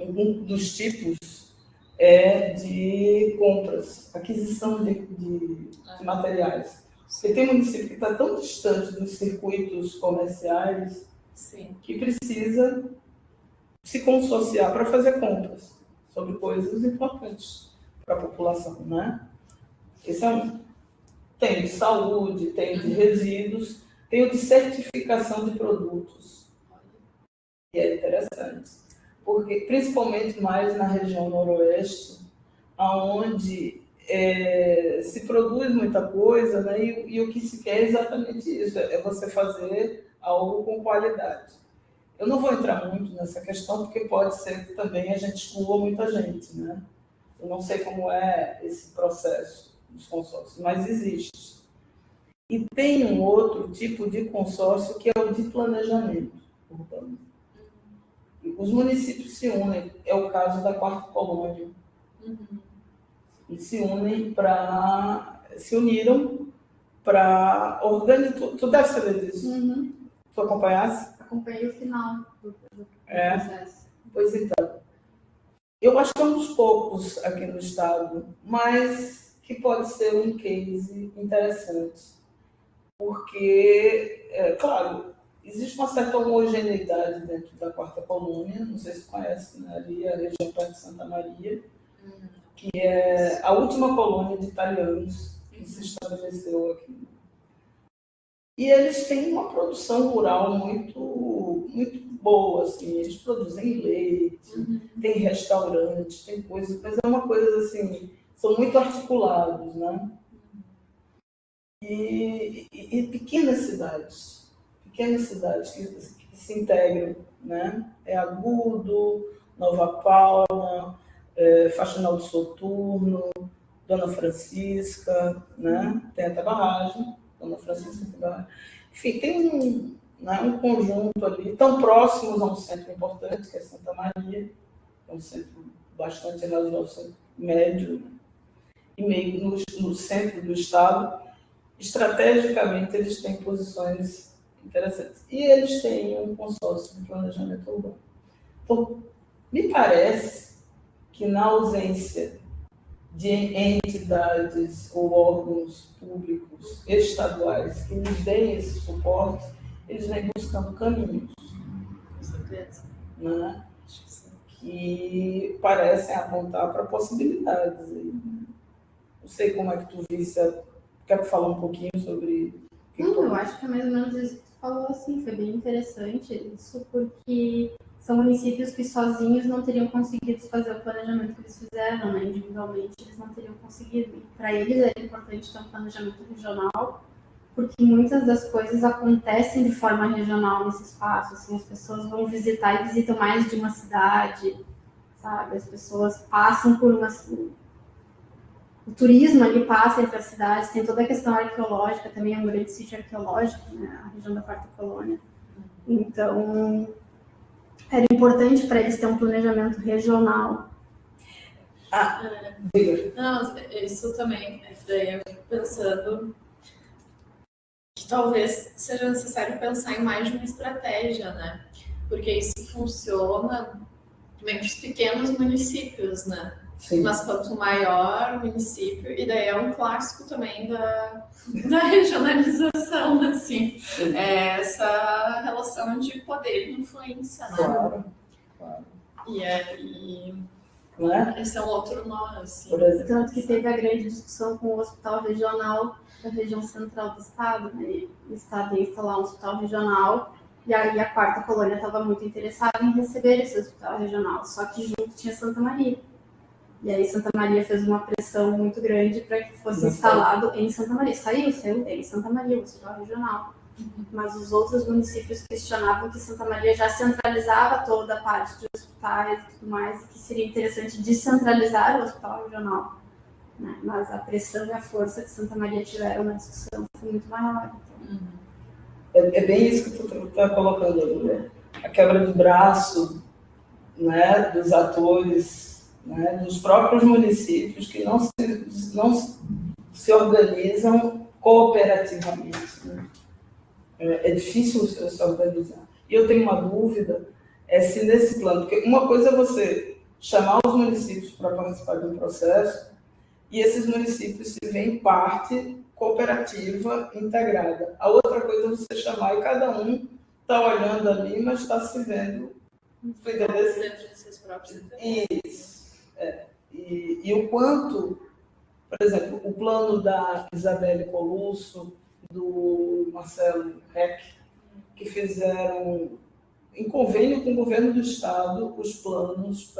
Um dos tipos é de compras, aquisição de materiais. Porque tem município que está tão distante dos circuitos comerciais que precisa se consorciar para fazer compras sobre coisas importantes para a população, né? Esse é um. Tem de saúde, tem de resíduos, tem o de certificação de produtos. E é interessante, porque principalmente mais na região noroeste, onde se produz muita coisa, né? E o que se quer é exatamente isso, é você fazer algo com qualidade. Eu não vou entrar muito nessa questão, porque pode ser que também a gente exclua muita gente, né? Eu não sei como é esse processo dos consórcios, mas existe. E tem um outro tipo de consórcio que é o de planejamento urbano. Os municípios se unem, é o caso da Quarta Colônia. E se uniram para organizar. Tu deve saber disso. Tu acompanhasse? Acompanhei o final do processo. Pois então. Eu acho que é um dos poucos aqui no estado, mas que pode ser um case interessante. Porque, claro, existe uma certa homogeneidade dentro da Quarta Colônia, não sei se você conhece, né, ali a região perto de Santa Maria, que é a última colônia de italianos que se estabeleceu aqui. E eles têm uma produção rural muito, muito boa, assim, eles produzem leite, tem restaurante, tem coisas, mas é uma coisa assim, são muito articulados, né? E pequenas cidades que se integram, né? É Agudo, Nova Palma, Faxinal do Soturno, Dona Francisca, né? Tem até barragem, Dona Francisca tem barragem. Enfim, tem um conjunto ali, tão próximos a um centro importante, que é Santa Maria, é um centro bastante razoável, médio, e meio no centro do estado. Estrategicamente, eles têm posições interessantes. E eles têm um consórcio de planejamento urbano. Então, me parece que na ausência de entidades ou órgãos públicos estaduais que nos deem esse suporte, eles vêm buscando caminhos. Com certeza. Né? Que parecem apontar para possibilidades. Não sei como é que tu visse. Quer falar um pouquinho sobre... Eu acho que é mais ou menos isso que tu falou, assim, foi bem interessante isso, porque são municípios que sozinhos não teriam conseguido fazer o planejamento que eles fizeram, né? Individualmente eles não teriam conseguido. Para eles é importante ter um planejamento regional, porque muitas das coisas acontecem de forma regional nesse espaço, assim, as pessoas vão visitar e visitam mais de uma cidade, sabe? As pessoas passam por o turismo ali passa entre as cidades, tem toda a questão arqueológica, também é um grande sítio arqueológico, né? A região da Quarta Colônia. Então, era importante para eles ter um planejamento regional. Não, isso também, daí eu fico pensando que talvez seja necessário pensar em mais de uma estratégia, né? Porque isso funciona também para os pequenos municípios, né? Sim. Mas quanto maior o município, e daí é um clássico também da regionalização, assim, é essa relação de poder e influência, né? Claro. E aí, Não é? esse é um outro nó, assim. Tanto que teve a grande discussão com o hospital regional da região central do estado, né? O estado ia instalar um hospital regional, e aí a Quarta Colônia estava muito interessada em receber esse hospital regional, só que junto tinha Santa Maria. E aí Santa Maria fez uma pressão muito grande para que fosse instalado em Santa Maria. Saiu em Santa Maria, o hospital regional. Mas os outros municípios questionavam que Santa Maria já centralizava toda a parte de hospitais e tudo mais, e que seria interessante descentralizar o hospital regional, né? Mas a pressão e a força que Santa Maria tiveram na discussão foi muito maior. Então. É bem isso que tu está colocando ali, né? A quebra de braço, né, dos atores, né, dos próprios municípios que não se organizam cooperativamente, né? É difícil se organizar. E eu tenho uma dúvida, se nesse plano, porque uma coisa é você chamar os municípios para participar de um processo e esses municípios se veem parte cooperativa integrada. A outra coisa é você chamar e cada um está olhando ali, mas está se vendo dentro de seus próprios interesses. Isso. E o quanto, por exemplo, o plano da Isabelle Colusso, do Marcelo Reck, que fizeram, em convênio com o governo do estado, os planos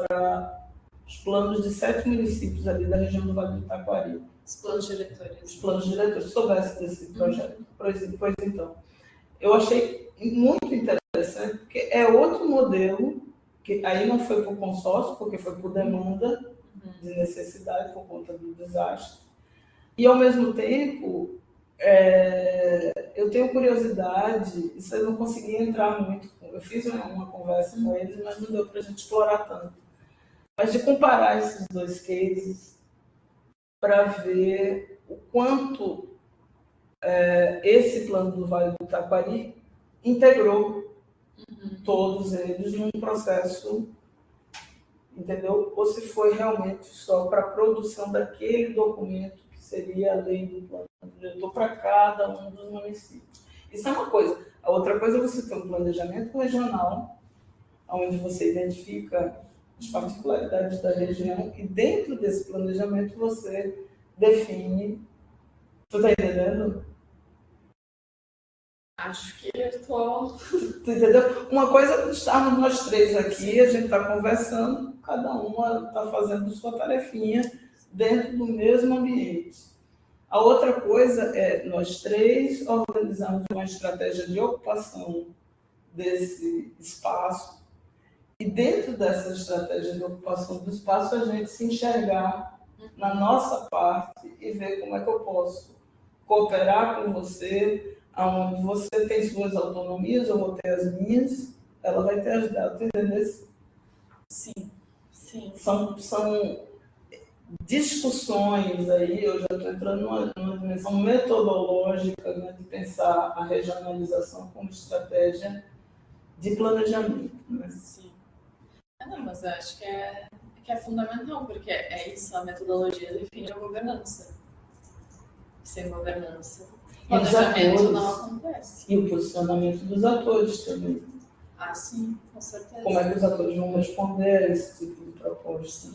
de 7 municípios ali da região do Vale do Taquari. Os planos diretores. Os planos diretores, soubesse desse projeto. Pois então, eu achei muito interessante, porque é outro modelo, que aí não foi por consórcio, porque foi por demanda de necessidade, por conta do desastre. E, ao mesmo tempo, eu tenho curiosidade, isso eu não consegui entrar muito, eu fiz uma conversa com eles, mas não deu para a gente explorar tanto. Mas de comparar esses dois cases para ver o quanto esse plano do Vale do Taquari integrou todos eles num processo, entendeu? Ou se foi realmente só para a produção daquele documento que seria a lei do plano diretor para cada um dos municípios. Isso é uma coisa. A outra coisa é você ter um planejamento regional, onde você identifica as particularidades da região e dentro desse planejamento você define. Tu está entendendo? Acho que eu estou. Tu entendeu? Uma coisa é estarmos nós três aqui, a gente está conversando, cada uma está fazendo sua tarefinha dentro do mesmo ambiente. A outra coisa é nós três organizarmos uma estratégia de ocupação desse espaço e dentro dessa estratégia de ocupação do espaço a gente se enxergar na nossa parte e ver como é que eu posso cooperar com você, onde você tem suas autonomias, eu vou ter as minhas, ela vai ter as dela, entendeu? Sim, sim. São discussões aí, eu já estou entrando numa dimensão metodológica, né, de pensar a regionalização como estratégia de planejamento. Né? Sim. Não, mas eu acho que é fundamental, porque é isso, a metodologia define a governança. Sem governança, o planejamento não acontece. E o posicionamento dos atores também. Ah, sim, com certeza. Como é que os atores vão responder a esse tipo de proposta?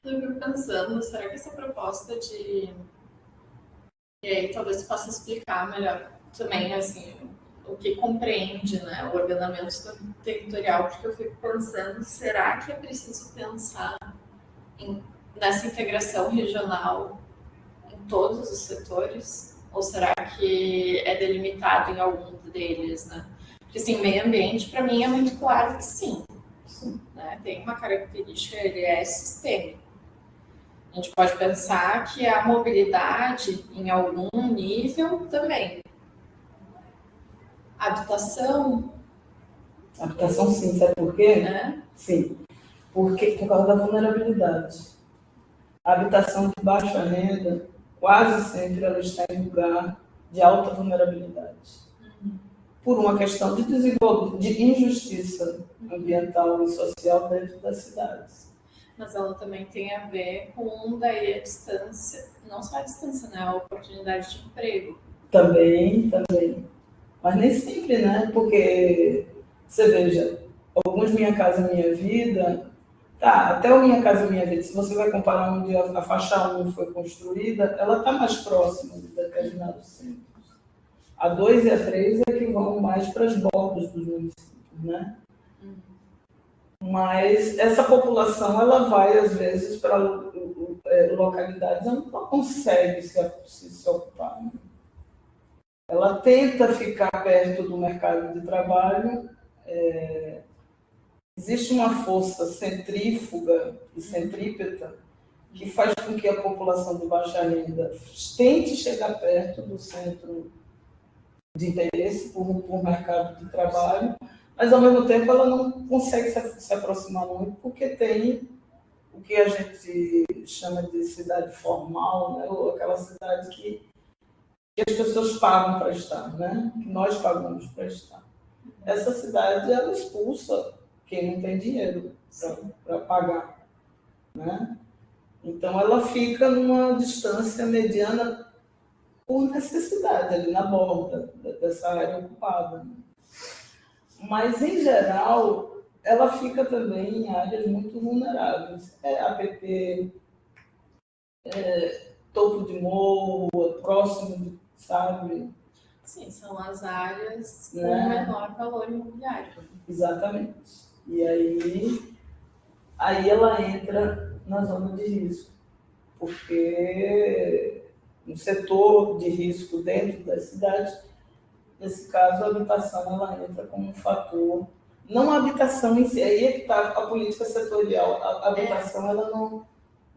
Eu fico pensando, será que essa proposta de... E aí talvez possa explicar melhor também, assim, o que compreende, né, o ordenamento territorial, porque eu fico pensando, será que é preciso pensar nessa integração regional em todos os setores? Ou será que é delimitado em algum deles, né? Porque, assim, meio ambiente, para mim, é muito claro que sim. né? Tem uma característica, ele é sistêmico. A gente pode pensar que a mobilidade, em algum nível, também. Habitação, sim, sabe por quê? né? Sim, porque por causa da vulnerabilidade. A habitação de baixa renda, quase sempre ela está em lugar de alta vulnerabilidade. Por uma questão de desigualdade, de injustiça ambiental e social dentro das cidades. Mas ela também tem a ver com daí a distância, não só a distância, né? A oportunidade de emprego. Também. Mas nem sempre, né? Porque, você veja, alguns Minha Casa Minha Vida, até o Minha Casa Minha Vida, se você vai comparar onde a faixa 1 foi construída, ela está mais próxima de determinados centros. A 2 e a 3 é que vão mais para as bordas dos municípios, né? Mas essa população, ela vai, às vezes, para localidades onde não consegue se ocupar. Né? Ela tenta ficar perto do mercado de trabalho. Existe uma força centrífuga e centrípeta que faz com que a população de baixa renda tente chegar perto do centro de interesse por mercado de trabalho, mas, ao mesmo tempo, ela não consegue se aproximar muito, porque tem o que a gente chama de cidade formal, né? Ou aquela cidade que as pessoas pagam para estar, né? Que nós pagamos para estar. Essa cidade, ela expulsa quem não tem dinheiro para pagar, né? Então, ela fica numa distância mediana por necessidade, ali na borda dessa área ocupada. Né? Mas, em geral, ela fica também em áreas muito vulneráveis. APP, topo de morro, próximo de, sabe? Sim, são as áreas com menor valor imobiliário. Exatamente. E aí ela entra na zona de risco, porque no setor de risco dentro das cidades, nesse caso, a habitação ela entra como um fator. Não a habitação em si, aí é que está a política setorial. A habitação ela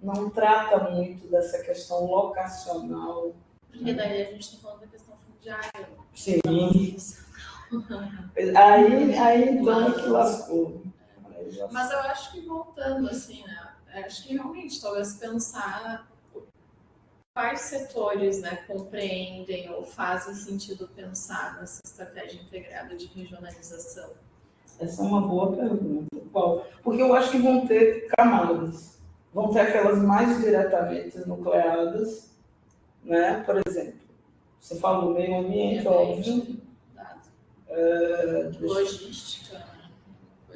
não trata muito dessa questão locacional. Porque daí a gente está falando da questão fundiária. Sim. Aí então é que lascou. Mas eu acho que voltando assim, né? Acho que realmente talvez pensar quais setores, né, compreendem ou fazem sentido pensar nessa estratégia integrada de regionalização? Essa é uma boa pergunta. Qual? Porque eu acho que vão ter camadas. Vão ter aquelas mais diretamente nucleadas, né? Por exemplo, você falou meio ambiente, óbvio. Logística.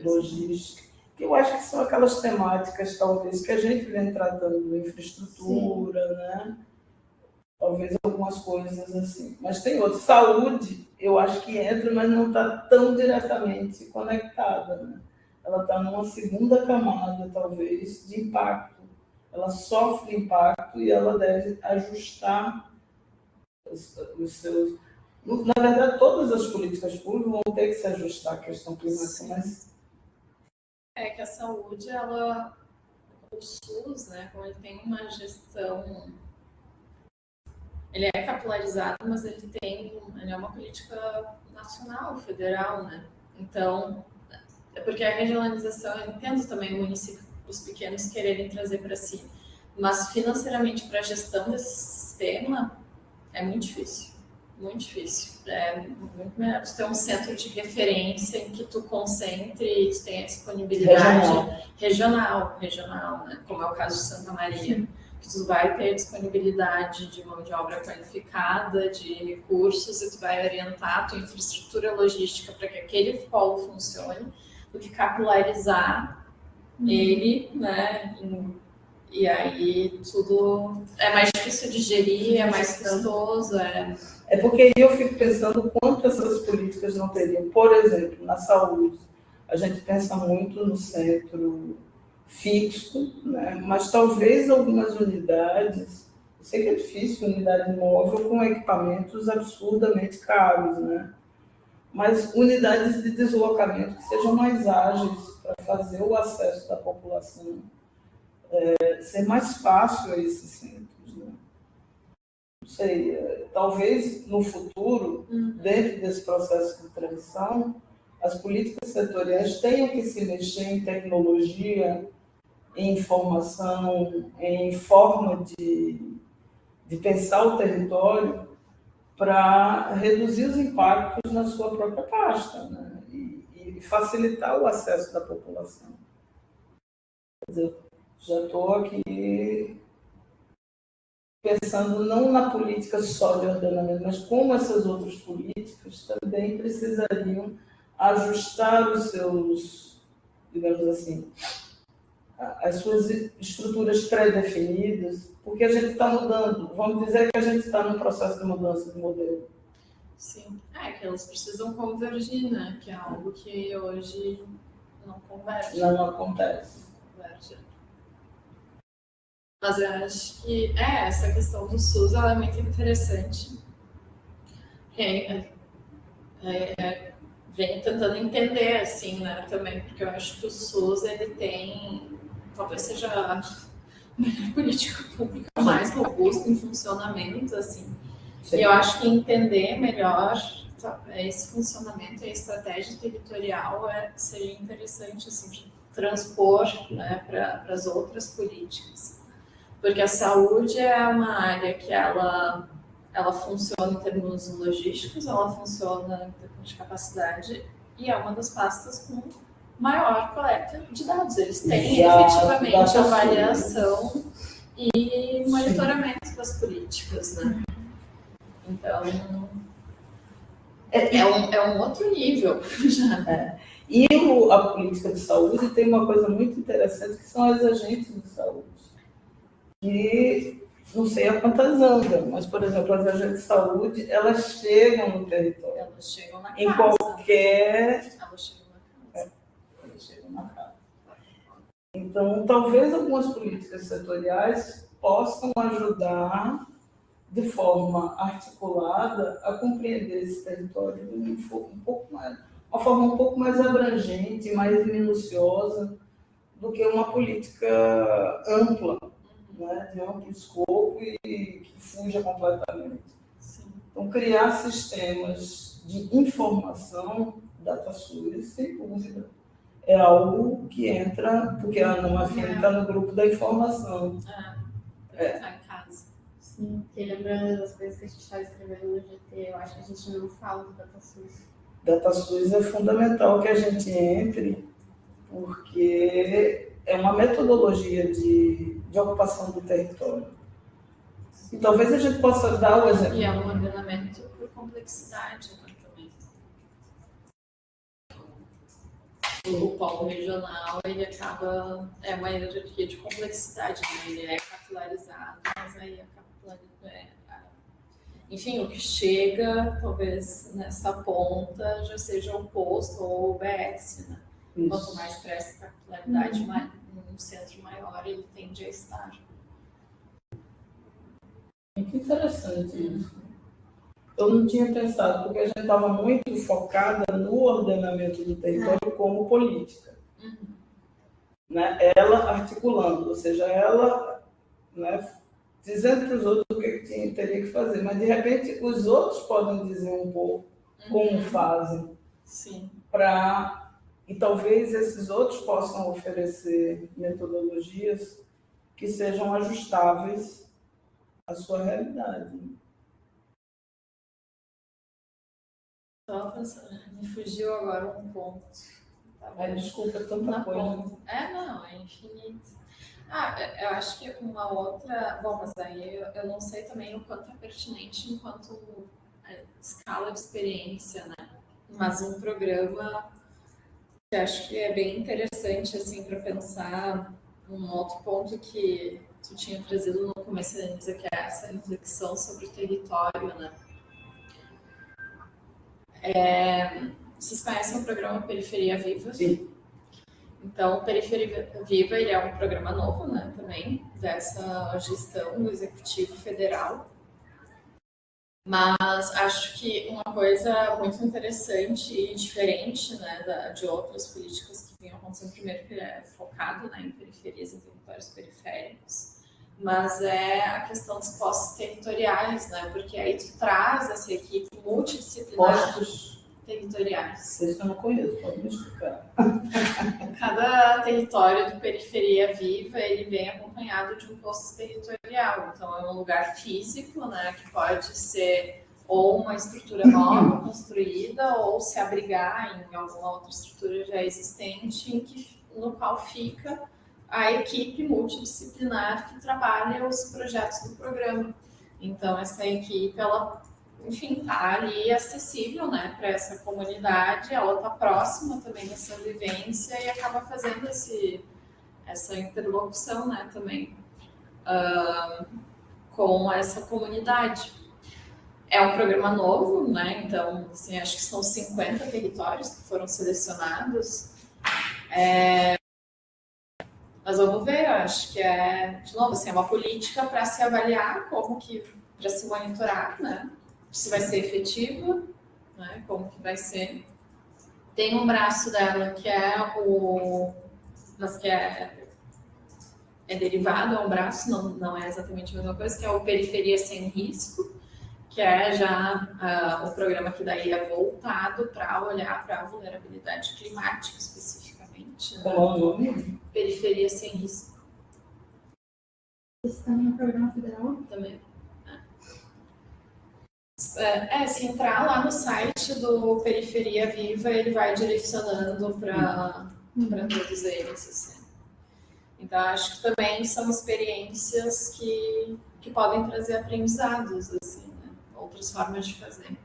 Logística. Eu acho que são aquelas temáticas, talvez, que a gente vem tratando, infraestrutura, né? Talvez algumas coisas assim. Mas tem outras. Saúde, eu acho que entra, mas não está tão diretamente conectada. Né? Ela está numa segunda camada, talvez, de impacto. Ela sofre impacto e ela deve ajustar os seus... Na verdade, todas as políticas públicas vão ter que se ajustar à questão climática, mas... É que a saúde, ela... O SUS, né, como ele tem uma gestão... Ele é capilarizado, mas ele é uma política nacional, federal, né? Então, é porque a regionalização, eu entendo também o município, os pequenos quererem trazer para si, mas financeiramente para a gestão desse sistema é muito difícil, muito difícil. É muito melhor tu ter um centro de referência em que tu concentre e tu tenha disponibilidade regional, né? Como é o caso de Santa Maria. Sim. Que tu vai ter disponibilidade de mão de obra qualificada, de recursos, e tu vai orientar a tua infraestrutura logística para que aquele polo funcione, do que capilarizar ele, né? E aí tudo é mais difícil de gerir, é mais custoso. É porque aí eu fico pensando quanto essas políticas não teriam. Por exemplo, na saúde, a gente pensa muito no centro fixo, né? Mas talvez algumas unidades, eu sei que é difícil, unidade móvel com equipamentos absurdamente caros, né? mas unidades de deslocamento que sejam mais ágeis para fazer o acesso da população ser mais fácil a esses centros, né? Não sei, talvez no futuro, dentro desse processo de transição, as políticas setoriais tenham que se mexer em tecnologia, em informação, em forma de pensar o território para reduzir os impactos na sua própria pasta, né? E facilitar o acesso da população. Quer dizer, já estou aqui pensando não na política só de ordenamento, mas como essas outras políticas também precisariam ajustar os seus, digamos assim, as suas estruturas pré-definidas, porque a gente está mudando. Vamos dizer que a gente está num processo de mudança de modelo. Sim, que elas precisam convergir, né? Que é algo que hoje não converge. Não acontece. Converge. Mas eu acho que essa questão do SUS ela é muito interessante. Venho tentando entender, assim, né, também, porque eu acho que o SUS, ele tem, talvez seja a melhor política pública mais robusta em funcionamento, assim. Sim. E eu acho que entender melhor esse funcionamento e a estratégia territorial seria interessante, assim, de transpor, né, para as outras políticas. Porque a saúde é uma área que ela funciona em termos logísticos, ela funciona em termos de capacidade e é uma das pastas com maior coleta de dados. Eles têm efetivamente avaliação e monitoramento das políticas, né? Então, é um outro nível já. E a política de saúde tem uma coisa muito interessante, que são as agentes de saúde. Que não sei a quantas andam, mas, por exemplo, as agentes de saúde, elas chegam no território. Elas chegam na casa. Em qualquer... Elas chegam na casa. Então, talvez algumas políticas setoriais possam ajudar de forma articulada a compreender esse território de uma forma um pouco mais abrangente, mais minuciosa do que uma política ampla, né, de amplo escopo e que fuja completamente. Sim. Então, criar sistemas de informação, DataSUS, sem dúvida, é algo que entra, porque a Ana Mafini está no grupo da informação. Está em casa. Sim, porque lembrando das coisas que a gente está escrevendo no GT, eu acho que a gente não fala do DataSUS. DataSUS é fundamental que a gente entre, porque é uma metodologia de ocupação do território. E talvez a gente possa dar o exemplo. E é um ordenamento por complexidade, né, também. O polo regional, ele acaba... É uma hierarquia de complexidade, né? Ele é capilarizado, mas aí a capilaridade... Enfim, o que chega, talvez, nessa ponta, já seja oposto ao OBS, né? Isso. Quanto mais cresce a capilaridade, num centro maior, ele tende a estar. Muito interessante isso. Eu não tinha pensado, porque a gente estava muito focada no ordenamento do território como política. Né? Ela articulando, ou seja, ela, né, dizendo para os outros o que teria que fazer, mas de repente os outros podem dizer um pouco como fazem. Sim. E talvez esses outros possam oferecer metodologias que sejam ajustáveis à sua realidade. Estava pensando, me fugiu agora um ponto. Desculpa, tanta coisa. Não, é infinito. Eu acho que uma outra... Bom, mas aí eu não sei também o quanto é pertinente enquanto escala de experiência, né? Mas um programa que acho que é bem interessante, assim, para pensar um outro ponto que tu tinha trazido no começo da Anisa, que é essa reflexão sobre o território, né? Vocês conhecem o programa Periferia Viva? Sim. Então, Periferia Viva, ele é um programa novo, né, também, dessa gestão do Executivo Federal. Mas acho que uma coisa muito interessante e diferente, né, de outras políticas que vinham acontecendo, primeiro que é focado, né, em periferias e territórios periféricos, mas é a questão dos postos territoriais, né, porque aí tu traz essa equipe multidisciplinar. Postos territoriais. Isso eu não conheço, pode me explicar. Cada território do Periferia Viva, ele vem acompanhado de um posto territorial. Então, é um lugar físico, né, que pode ser ou uma estrutura nova construída ou se abrigar em alguma outra estrutura já existente, no qual fica a equipe multidisciplinar que trabalha os projetos do programa. Então, essa equipe, ela, enfim, está ali acessível, né, para essa comunidade, ela está próxima também dessa vivência e acaba fazendo essa interlocução, né, também com essa comunidade. É um programa novo, né, então, assim, acho que são 50 territórios que foram selecionados. Mas vamos ver, eu acho que de novo, assim, é uma política para se avaliar, para se monitorar, né, se vai ser efetiva, né, como que vai ser. Tem um braço dela que é mas que é derivado a um braço, não é exatamente a mesma coisa, que é o Periferia Sem Risco, que é já um programa que daí é voltado para olhar para a vulnerabilidade climática especificamente. Né? Qual é o nome? Periferia Sem Risco. Esse também é um programa federal? Também. Se entrar lá no site do Periferia Viva, ele vai direcionando para todos eles. Assim. Então, acho que também são experiências que podem trazer aprendizados, assim, né? Outras formas de fazer.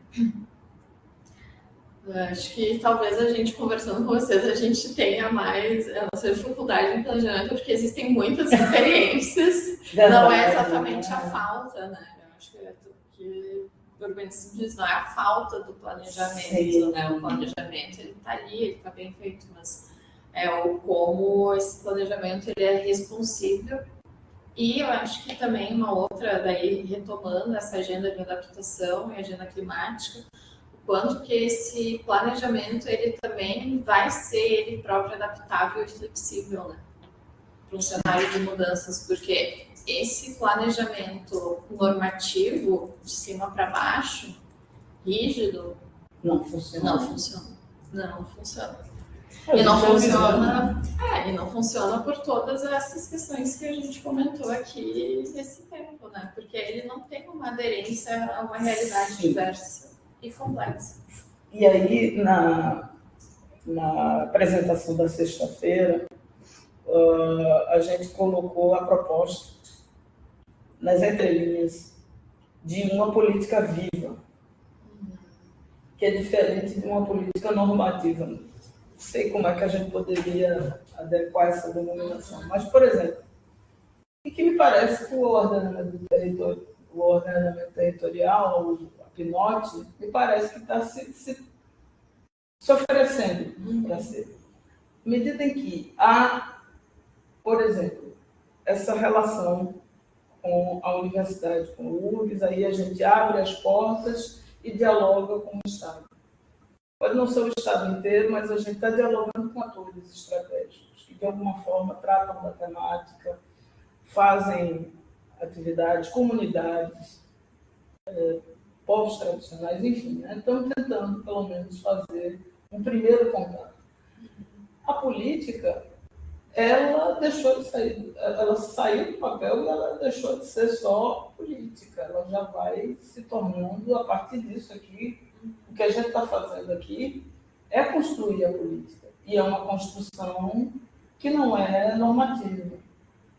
Acho que talvez a gente, conversando com vocês, a gente tenha mais a nossa dificuldade em planejamento, porque existem muitas experiências, não é exatamente a falta, né? Eu acho que o urbanismo diz, não é a falta do planejamento, né? O planejamento, ele está ali, ele está bem feito, mas é como esse planejamento ele é responsível. E eu acho que também uma outra, daí retomando essa agenda de adaptação e agenda climática, quanto que esse planejamento ele também vai ser ele próprio adaptável e flexível, né? Para um cenário de mudanças, porque esse planejamento normativo de cima para baixo, rígido, não funciona. E não funciona por todas essas questões que a gente comentou aqui nesse tempo, né? Porque ele não tem uma aderência a uma realidade diversa e complexa. E aí, na apresentação da sexta-feira, a gente colocou a proposta nas entrelinhas de uma política viva, que é diferente de uma política normativa. Não sei como é que a gente poderia adequar essa denominação, mas, por exemplo, o que me parece que o ordenamento territorial, a PNOT, me parece que está se oferecendo para ser. À medida em que há, por exemplo, essa relação com a universidade, com o URGS, aí a gente abre as portas e dialoga com o Estado. Pode não ser o Estado inteiro, mas a gente está dialogando com atores estratégicos, que de alguma forma tratam da temática, fazem atividades, comunidades, povos tradicionais, enfim, né? Estamos tentando, pelo menos, fazer um primeiro contato. A política, ela deixou de sair, ela saiu do papel e ela deixou de ser só política, ela já vai se tornando, a partir disso aqui, o que a gente está fazendo aqui é construir a política, e é uma construção que não é normativa,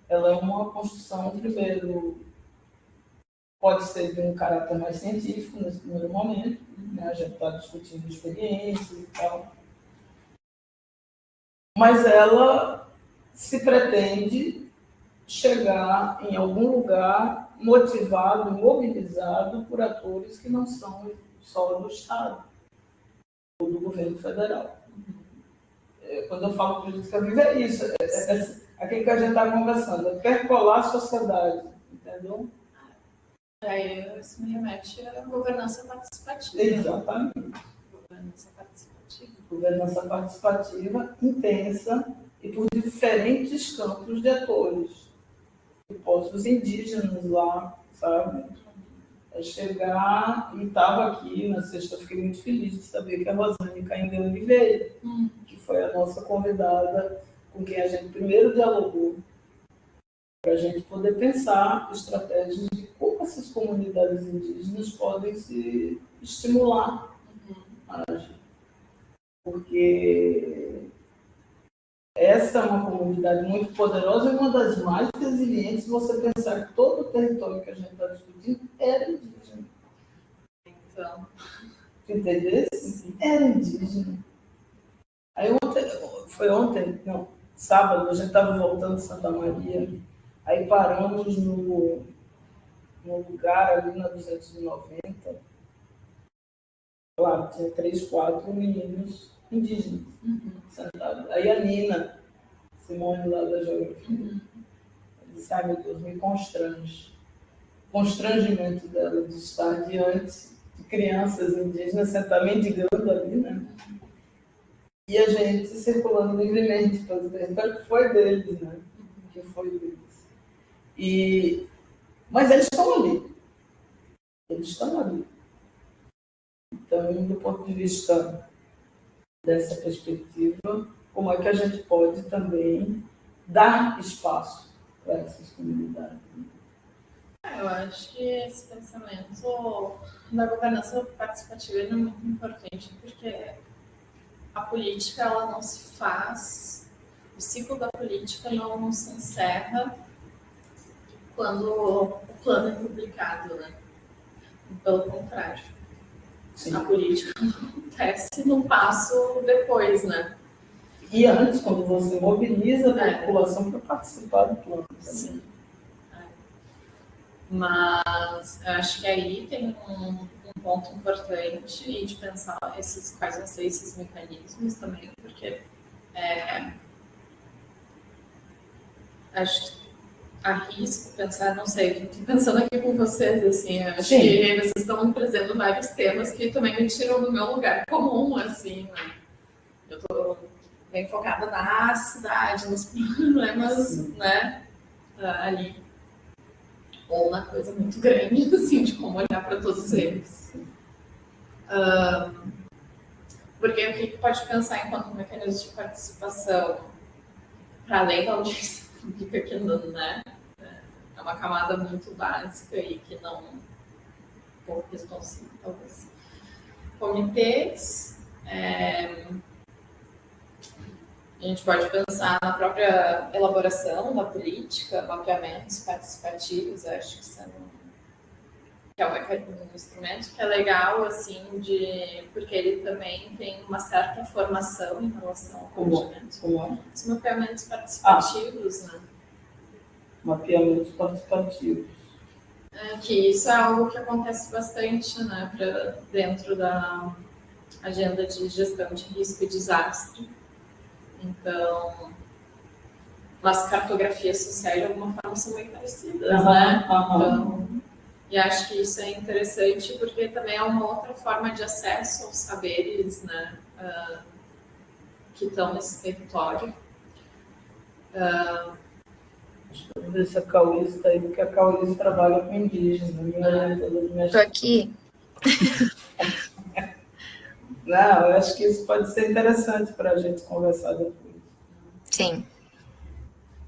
ela é uma construção, primeiro, pode ser de um caráter mais científico nesse primeiro momento, né? A gente está discutindo experiências e tal, mas ela se pretende chegar em algum lugar motivado, mobilizado por atores que não são só do Estado ou do governo federal. Quando eu falo política viva, é isso, aquilo que a gente está conversando, é percolar a sociedade, entendeu? Isso me remete à governança participativa. Exatamente. Governança participativa intensa e por diferentes campos de atores. Os indígenas lá, sabe? É chegar, e estava aqui na sexta, fiquei muito feliz de saber que a Rosane Caindeani veio, que foi a nossa convidada, com quem a gente primeiro dialogou, para a gente poder pensar estratégias de como essas comunidades indígenas podem se estimular a agir. Porque essa é uma comunidade muito poderosa e uma das mais resilientes, você pensar que todo o território que a gente está discutindo era indígena. Então, entendeu? Era indígena. Aí sábado, a gente estava voltando de Santa Maria, aí paramos no lugar ali na 290. Claro, tinha 3, 4 meninos indígenas sentados. Aí a Nina, Simone lá da geografia, disse, ai meu Deus, me constrange. Constrangimento dela de estar diante de crianças indígenas sentadas mendigando ali, né? E a gente circulando livremente pelo território que foi deles, né? Que foi deles. Mas eles estão ali. Eles estão ali. Então, do ponto de vista dessa perspectiva, como é que a gente pode também dar espaço para essas comunidades? Eu acho que esse pensamento da governança participativa é muito importante, porque a política ela não se faz, o ciclo da política não se encerra quando o plano é publicado, né? Pelo contrário. Sim. A política acontece num passo depois, né? E antes, quando você mobiliza a população para participar do plano. Sim. Mas eu acho que aí tem um ponto importante e de pensar quais vão ser esses mecanismos também, porque acho que arrisco pensar, não sei, estou pensando aqui com vocês, assim, acho que vocês estão trazendo vários temas que também me tiram do meu lugar comum, assim, né? Eu estou bem focada na cidade, nos problemas, né, ali, ou na coisa muito grande, assim, de como olhar para todos eles. Porque o que pode pensar enquanto mecanismo de participação, para além da audiência pública, que não, né? É uma camada muito básica e que não pouco responsiva, talvez. Comitês, a gente pode pensar na própria elaboração da política, mapeamentos participativos, acho que é um instrumento que é legal, assim, porque ele também tem uma certa formação em relação ao planejamento. Os mapeamentos participativos, né? Mapeamentos participativos. Que isso é algo que acontece bastante, né, dentro da agenda de gestão de risco e desastre. Então, as cartografias sociais, de alguma forma, são muito parecidas, né? Então, e acho que isso é interessante porque também é uma outra forma de acesso aos saberes, né, que estão nesse território. Deixa eu ver se a Cauísa está aí, porque a Cauísa trabalha com indígena. Estou aqui. Não, eu acho que isso pode ser interessante para a gente conversar depois. Sim.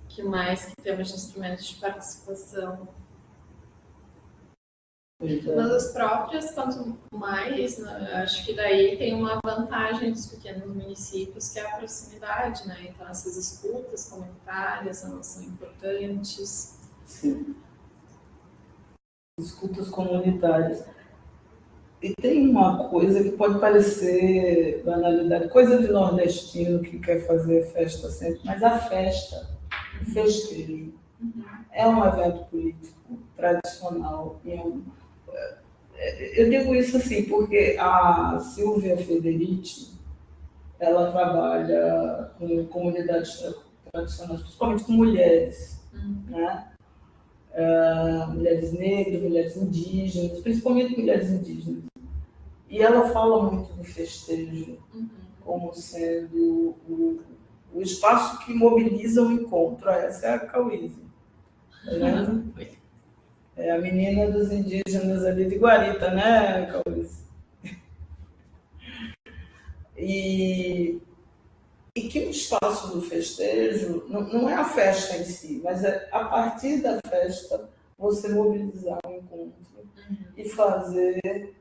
O que mais que temos de instrumentos de participação? Mas as próprias, quanto mais, né, acho que daí tem uma vantagem dos pequenos municípios, que é a proximidade, né? Então, essas escutas comunitárias, elas são importantes. Sim. Escutas comunitárias. E tem uma coisa que pode parecer banalidade, coisa de nordestino que quer fazer festa sempre, mas a festa, o festejo, é um evento político tradicional. Eu digo isso assim porque a Silvia Federici, ela trabalha com comunidades tradicionais, principalmente com mulheres, né? mulheres negras, mulheres indígenas, principalmente mulheres indígenas. E ela fala muito do festejo como sendo o espaço que mobiliza o encontro. Essa é a Cauíse. Tá vendo? É a menina dos indígenas ali de Guarita, né, Cauíse? E que o espaço do festejo não é a festa em si, mas é a partir da festa você mobilizar o encontro e fazer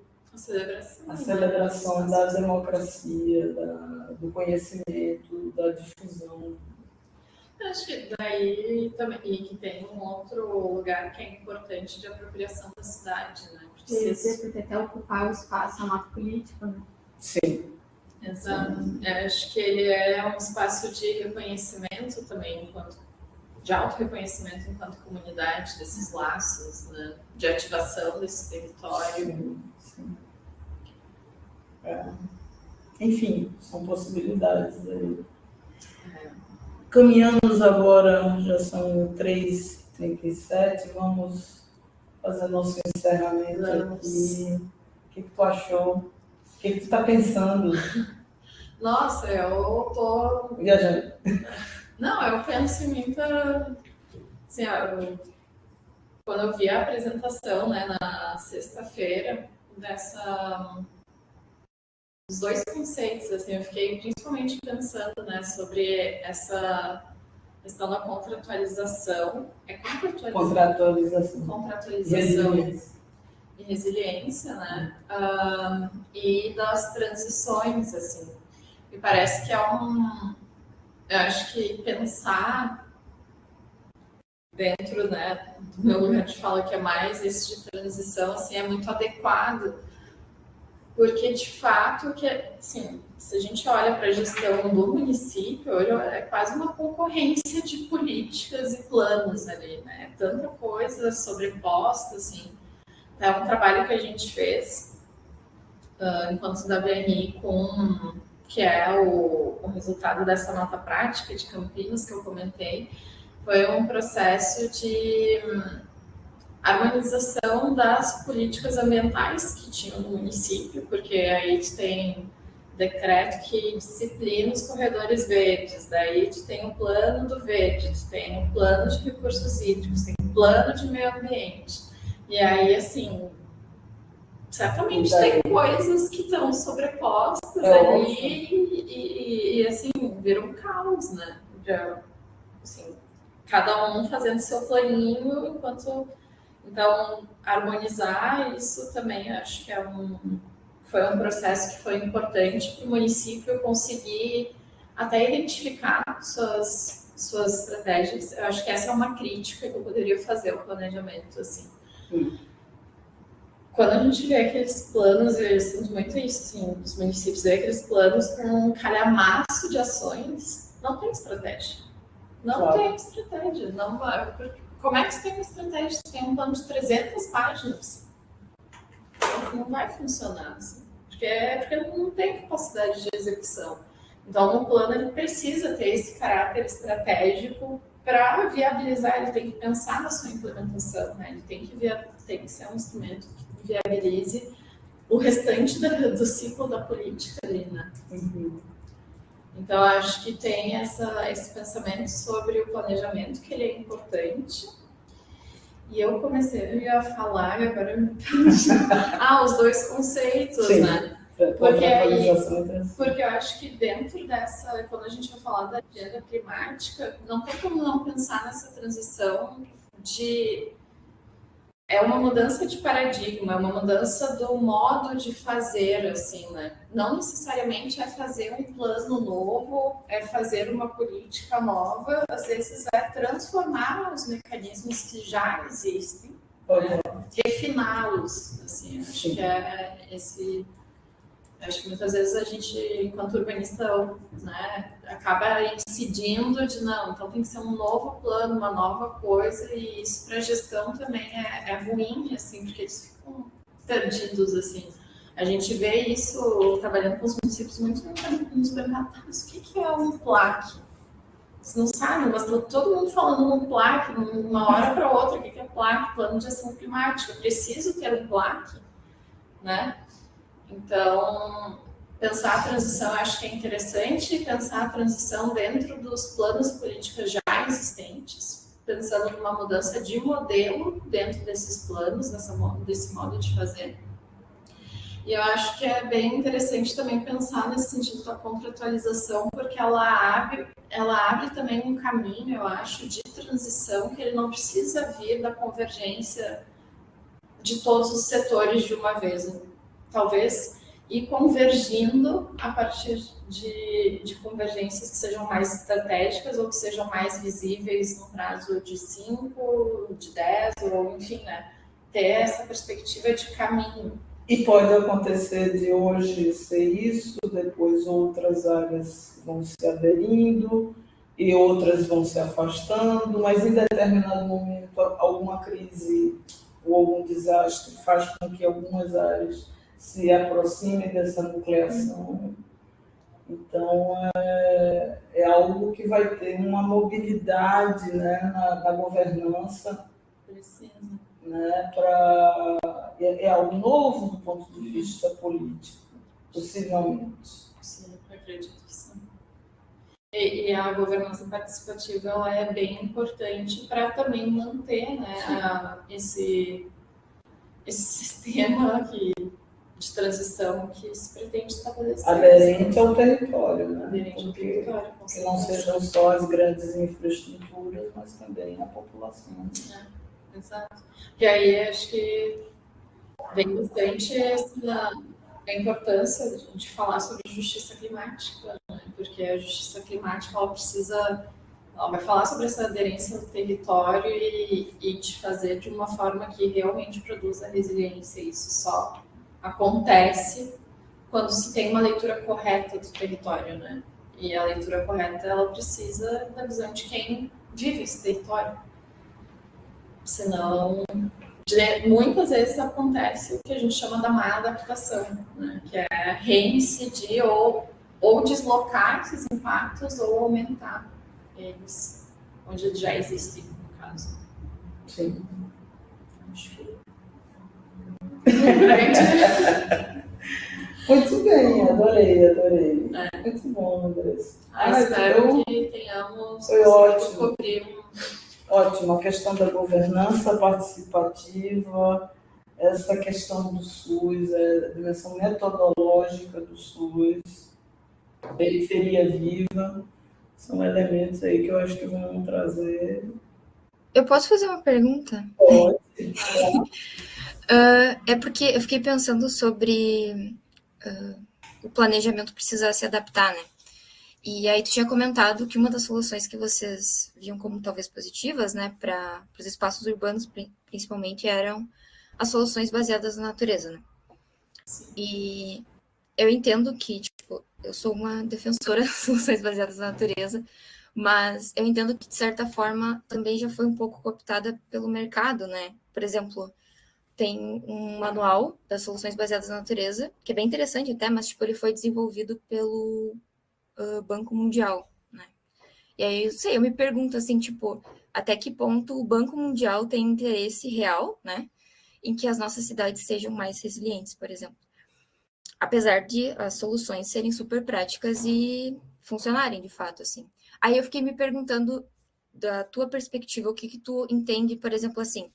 a celebração da democracia, do conhecimento, da difusão. Eu acho que daí também que tem um outro lugar que é importante de apropriação da cidade, né? Porque até ocupar o espaço é um ato político, né? Sim. Exato. Eu acho que ele é um espaço de reconhecimento também, de auto-reconhecimento enquanto comunidade, desses laços, né? De ativação desse território. Sim. Enfim, são possibilidades aí. Caminhamos agora, já são 3h37, vamos fazer nosso encerramento aqui. O que tu achou? O que tu está pensando? Nossa, eu tô... Viajando. Não, eu penso em muita... Assim, quando eu vi a apresentação, né, na sexta-feira, os dois conceitos, assim, eu fiquei principalmente pensando, né, sobre essa questão da contratualização. Contratualização e resiliência, né? E das transições, assim. Me parece que eu acho que pensar dentro, né, do meu lugar de fala, que é mais esse de transição, assim, é muito adequado. Porque, de fato, assim, se a gente olha para a gestão do município, é quase uma concorrência de políticas e planos ali, né? Tanta coisa sobreposta, assim. É um trabalho que a gente fez enquanto da BNI que é o resultado dessa nota prática de Campinas que eu comentei, foi um processo de harmonização das políticas ambientais que tinham no município, porque aí tu tem decreto que disciplina os corredores verdes, daí tu tem o plano do verde, tu tem o plano de recursos hídricos, tem o plano de meio ambiente. E aí, assim, certamente tem coisas que estão sobrepostas ali e, assim, vira um caos, né? Assim, cada um fazendo seu planinho enquanto... Então, harmonizar isso também acho que foi um processo que foi importante para o município conseguir até identificar suas estratégias. Eu acho que essa é uma crítica que eu poderia fazer ao planejamento, assim. Quando a gente vê aqueles planos, eu sinto muito isso, assim, dos municípios, ver aqueles planos com um calhamaço de ações, não tem estratégia. Não tem estratégia. Não vai. Como é que você tem uma estratégia? Você tem um plano de 300 páginas. Não vai funcionar, assim. Porque não tem capacidade de execução. Então, o plano ele precisa ter esse caráter estratégico para viabilizar. Ele tem que pensar na sua implementação, né? Ele tem que ser um instrumento que viabilize o restante do ciclo da política ali, né? Então, acho que tem esse pensamento sobre o planejamento, que ele é importante. E eu comecei a falar, e agora eu me perdi. Os dois conceitos, sim, né? Porque eu acho que dentro dessa, quando a gente vai falar da agenda climática, não tem como não pensar nessa transição é uma mudança de paradigma, é uma mudança do modo de fazer, assim, né? Não necessariamente é fazer um plano novo, é fazer uma política nova, às vezes é transformar os mecanismos que já existem, né? Refiná-los, assim, acho que é esse... Acho que muitas vezes a gente, enquanto urbanista, né, acaba incidindo de não, então tem que ser um novo plano, uma nova coisa, e isso para a gestão também é ruim, assim, porque eles ficam perdidos, assim. A gente vê isso trabalhando com os municípios muito nos perguntar, mas o que é um PLAC? Vocês não sabem, mas tá todo mundo falando num PLAC, uma hora para outra, o que é PLAC? Plano de Ação Climática. Eu preciso ter um PLAC, né? Então, pensar a transição eu acho que é interessante, pensar a transição dentro dos planos e políticas já existentes, pensando numa mudança de modelo dentro desses planos, desse modo de fazer. E eu acho que é bem interessante também pensar nesse sentido da contratualização, porque ela abre também um caminho, eu acho, de transição que ele não precisa vir da convergência de todos os setores de uma vez. Talvez ir convergindo a partir de convergências que sejam mais estratégicas ou que sejam mais visíveis no prazo de 5, de 10, ou enfim, né? Ter essa perspectiva de caminho. E pode acontecer de hoje ser isso, depois outras áreas vão se aderindo e outras vão se afastando, mas em determinado momento alguma crise ou algum desastre faz com que algumas áreas se aproximem dessa nucleação. Então, é algo que vai ter uma mobilidade, né, na governança. Precisa. Né, é algo novo do ponto de vista político, possivelmente. Sim, acredito que sim. E a governança participativa ela é bem importante para também manter, né, esse sistema de transição que se pretende estabelecer. Aderente ao território, né? Aderente ao território, que não sejam só as grandes infraestruturas, mas também a população. Exato. E aí acho que vem bastante a importância de falar sobre justiça climática, né? Porque a justiça climática ela vai falar sobre essa aderência ao território e de fazer de uma forma que realmente produza resiliência. Isso só acontece quando se tem uma leitura correta do território, né? E a leitura correta ela precisa da visão de quem vive esse território. Senão, muitas vezes acontece o que a gente chama da má adaptação, né? Que é reincidir ou deslocar esses impactos ou aumentar eles, onde eles já existem, no caso. Sim. Acho que... Muito bem, adorei. Muito bom, Andressa. Espero que tenhamos foi ótimo. Cobrir Ótimo, a questão da governança participativa, essa questão do SUS, a dimensão metodológica do SUS, periferia viva, são elementos aí que eu acho que vão trazer. Eu posso fazer uma pergunta? Pode. É porque eu fiquei pensando sobre o planejamento precisar se adaptar, né? E aí tu tinha comentado que uma das soluções que vocês viam como talvez positivas, né, para os espaços urbanos, principalmente, eram as soluções baseadas na natureza, né? Sim. E eu entendo que, tipo, eu sou uma defensora das soluções baseadas na natureza, mas eu entendo que, de certa forma, também já foi um pouco cooptada pelo mercado, né? Por exemplo, tem um manual das soluções baseadas na natureza, que é bem interessante até, mas, tipo, ele foi desenvolvido pelo Banco Mundial, né? E aí, eu me pergunto, assim, tipo, até que ponto o Banco Mundial tem interesse real, né, em que as nossas cidades sejam mais resilientes, por exemplo. Apesar de as soluções serem super práticas e funcionarem, de fato, assim. Aí eu fiquei me perguntando, da tua perspectiva, o que tu entende, por exemplo, assim,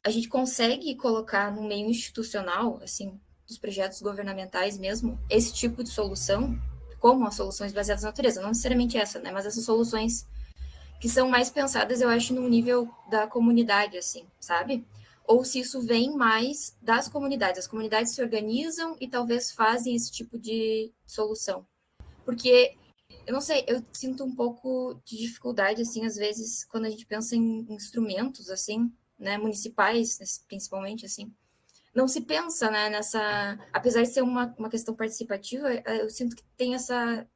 a gente consegue colocar no meio institucional, assim, dos projetos governamentais mesmo, esse tipo de solução, como as soluções baseadas na natureza, não necessariamente essa, né, mas essas soluções que são mais pensadas, eu acho, no nível da comunidade, assim, sabe? Ou se isso vem mais das comunidades. As comunidades se organizam e talvez fazem esse tipo de solução. Porque, eu não sei, eu sinto um pouco de dificuldade, assim, às vezes, quando a gente pensa em instrumentos, assim, né, municipais, principalmente, assim, não se pensa, né, nessa... Apesar de ser uma questão participativa, eu sinto que tem essa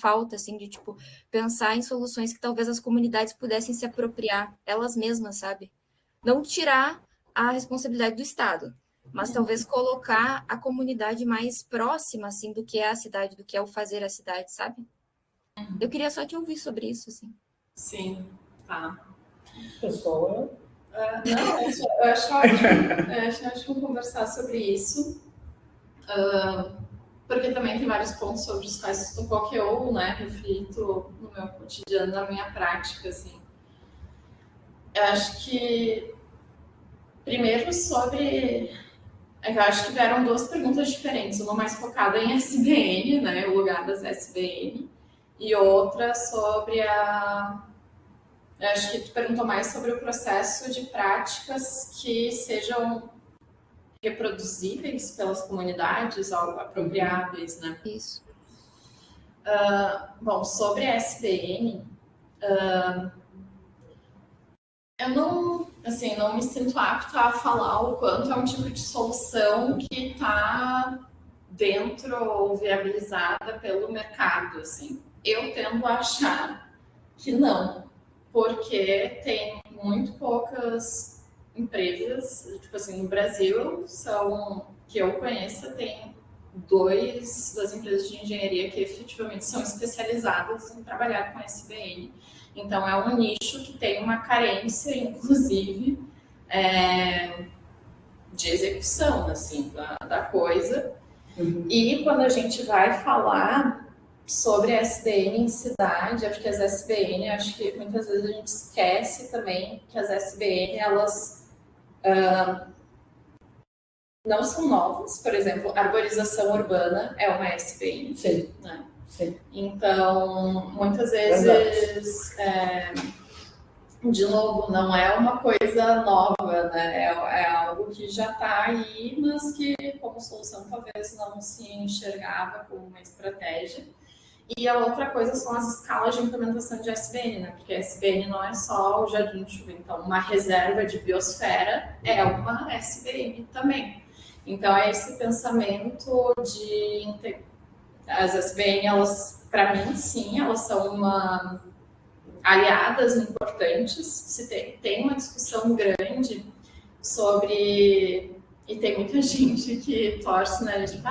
falta, assim, de, tipo, pensar em soluções que talvez as comunidades pudessem se apropriar elas mesmas, sabe? Não tirar a responsabilidade do Estado, mas talvez colocar a comunidade mais próxima, assim, do que é a cidade, do que é o fazer a cidade, sabe? Eu queria só te ouvir sobre isso, assim. Sim, tá. Pessoal, Não, eu acho ótimo. Eu acho ótimo conversar sobre isso. Porque também tem vários pontos sobre os quais tu tocou que eu, né, reflito no meu cotidiano, na minha prática, assim. Eu acho que, primeiro, sobre... Eu acho que vieram duas perguntas diferentes, uma mais focada em SBN, né, o lugar das SBN, e outra sobre a... Eu acho que tu perguntou mais sobre o processo de práticas que sejam reproduzíveis pelas comunidades, apropriáveis, né? Isso. Bom, sobre a SBN, eu não, assim, não me sinto apta a falar o quanto é um tipo de solução que está dentro ou viabilizada pelo mercado, assim. Eu tendo a achar que não, porque tem muito poucas empresas, tipo assim, no Brasil, são, que eu conheça, tem duas empresas de engenharia que efetivamente são especializadas em trabalhar com SBN. Então, é um nicho que tem uma carência, inclusive, de execução, assim, da coisa. Uhum. E quando a gente vai falar sobre SBN em cidade, acho que as SBN, acho que muitas vezes a gente esquece também que as SBN, elas não são novas. Por exemplo, arborização urbana é uma SBN. Sim. Né? Sim. Então, muitas vezes, de novo, não é uma coisa nova, né? É algo que já está aí, mas que como solução talvez não se enxergava como uma estratégia. E a outra coisa são as escalas de implementação de SBN, né? Porque SBN não é só o jardim de chuva, então uma reserva de biosfera é uma SBN também. Então é esse pensamento de as SBN, elas, para mim, sim, elas são aliadas importantes. Se tem uma discussão grande sobre... E tem muita gente que torce, né? Tipo,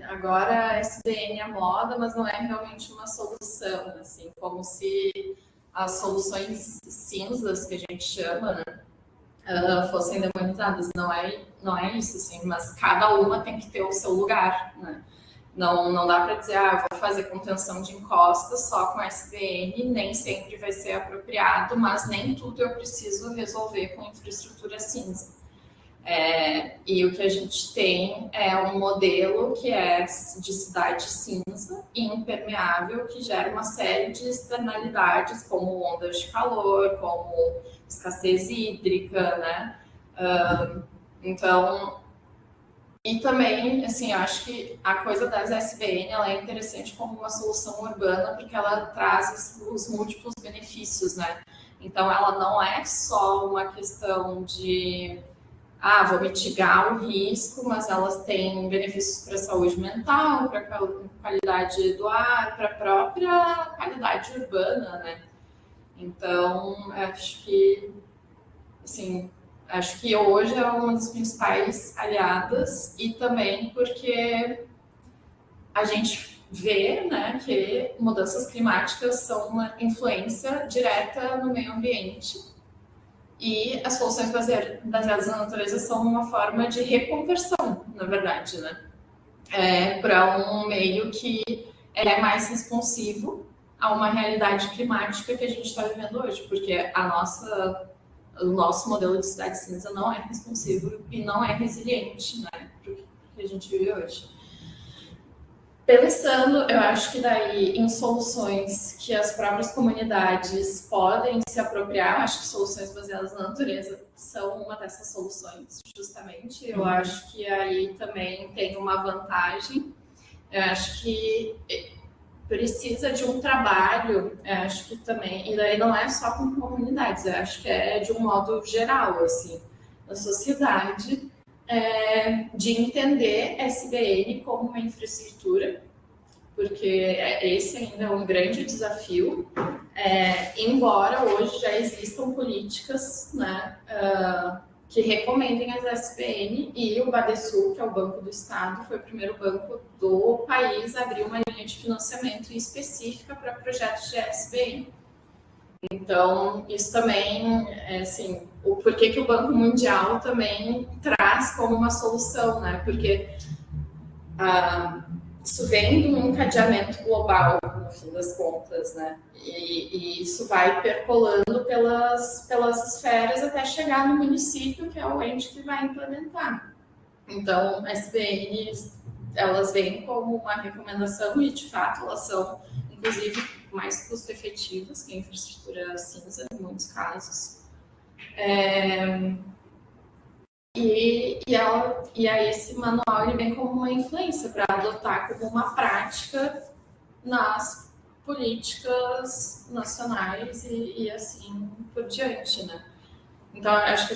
agora a SBN é moda, mas não é realmente uma solução, assim, como se as soluções cinzas, que a gente chama, né, fossem demonizadas. Não é isso, assim, mas cada uma tem que ter o seu lugar, né? Não dá para dizer, vou fazer contenção de encostas só com SBN, nem sempre vai ser apropriado, mas nem tudo eu preciso resolver com infraestrutura cinza. E o que a gente tem é um modelo que é de cidade cinza e impermeável, que gera uma série de externalidades, como ondas de calor, como escassez hídrica, né? Então, e também, assim, eu acho que a coisa das SBN, ela é interessante como uma solução urbana, porque ela traz os múltiplos benefícios, né? Então, ela não é só uma questão de vou mitigar o risco, mas elas têm benefícios para a saúde mental, para a qualidade do ar, para a própria qualidade urbana, né? Então, acho que, assim, hoje é uma das principais aliadas, e também porque a gente vê, né, que mudanças climáticas são uma influência direta no meio ambiente. E as soluções baseadas na natureza são uma forma de reconversão, na verdade, né? Para um meio que é mais responsivo a uma realidade climática que a gente está vivendo hoje, porque o nosso modelo de cidade cinza não é responsivo e não é resiliente, né, para o que a gente vive hoje. Pensando, eu acho que daí em soluções que as próprias comunidades podem se apropriar, acho que soluções baseadas na natureza são uma dessas soluções, justamente. Eu acho que aí também tem uma vantagem. Eu acho que precisa de um trabalho, eu acho que também, e daí não é só com comunidades, eu acho que é de um modo geral, assim, na sociedade, de entender SBN como uma infraestrutura, porque esse ainda é um grande desafio, embora hoje já existam políticas, né, que recomendem as SBN, e o Badesul, que é o Banco do Estado, foi o primeiro banco do país a abrir uma linha de financiamento específica para projetos de SBN. Então, isso também, assim, o porquê que o Banco Mundial também traz como uma solução, né? Porque isso vem de um encadeamento global, no fim das contas, né? E isso vai percolando pelas esferas até chegar no município, que é o ente que vai implementar. Então, SBNs, elas vêm como uma recomendação e, de fato, elas são, inclusive, mais custo-efetivas que a infraestrutura cinza, em muitos casos. E aí esse manual ele vem como uma influência para adotar como uma prática nas políticas nacionais e assim por diante, né? Então, eu acho que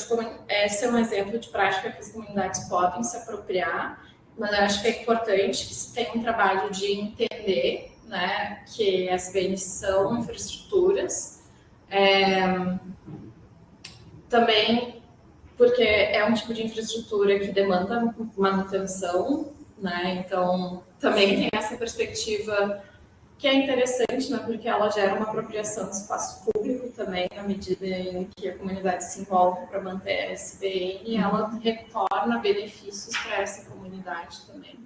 esse é um exemplo de prática que as comunidades podem se apropriar, mas eu acho que é importante que se tenha um trabalho de entender, né, que as SBNs são infraestruturas, também porque é um tipo de infraestrutura que demanda manutenção, né? Então, também tem essa perspectiva que é interessante, né? Porque ela gera uma apropriação do espaço público também, na medida em que a comunidade se envolve para manter a SBN, ela retorna benefícios para essa comunidade também.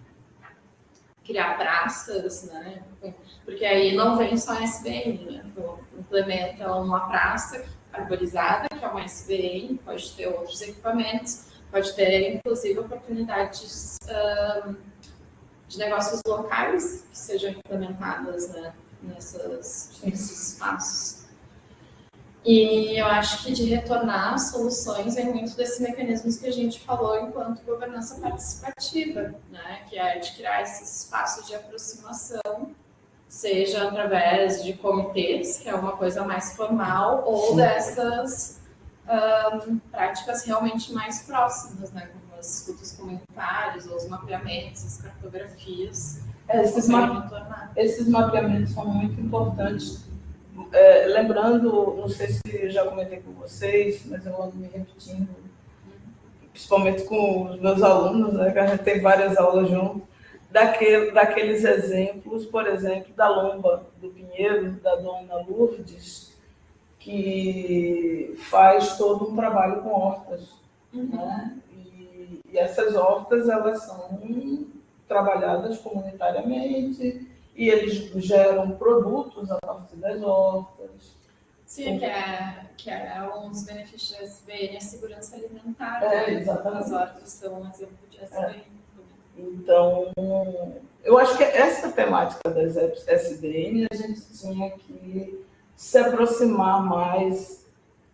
Criar praças, né? Porque aí não vem só a SBN, né? Implementa uma praça arborizada, que é uma SBN, pode ter outros equipamentos, pode ter, inclusive, oportunidades de negócios locais que sejam implementadas, né, nesses espaços. E eu acho que de retornar soluções vem muito desses mecanismos que a gente falou enquanto governança participativa, né, que é de criar esses espaços de aproximação, seja através de comitês, que é uma coisa mais formal, ou dessas práticas realmente mais próximas, né, como as escutas comunitárias, ou os mapeamentos, as cartografias. Esses mapeamentos são muito importantes. Lembrando, não sei se já comentei com vocês, mas eu ando me repetindo, principalmente com os meus alunos, né, que a gente tem várias aulas juntos, daqueles exemplos, por exemplo, da Lomba do Pinheiro, da dona Lourdes, que faz todo um trabalho com hortas. Né? E essas hortas, elas são trabalhadas comunitariamente e eles geram produtos a partir das hortas. Sim, que é um dos benefícios da SBN, a segurança alimentar. Exatamente. As hortas são um exemplo de SBN. Então, eu acho que essa temática das SBN a gente tinha que se aproximar mais,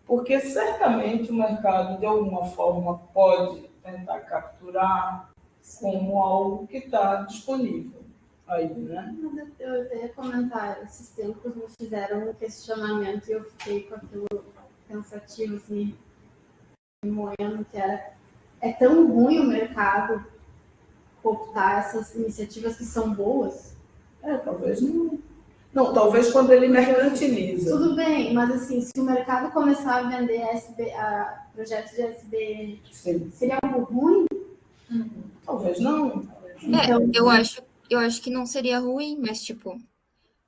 porque certamente o mercado, de alguma forma, pode tentar capturar como algo que está disponível aí, né? Mas eu ia comentar, esses tempos me fizeram um questionamento e eu fiquei com aquilo pensativo, assim, moendo, que é tão ruim o mercado cooptar essas iniciativas que são boas? Talvez não. Não, talvez quando ele mercantiliza. Tudo bem, mas assim, se o mercado começar a vender projetos de SBN, seria algo ruim? Talvez não. Então, eu acho que não seria ruim, mas tipo,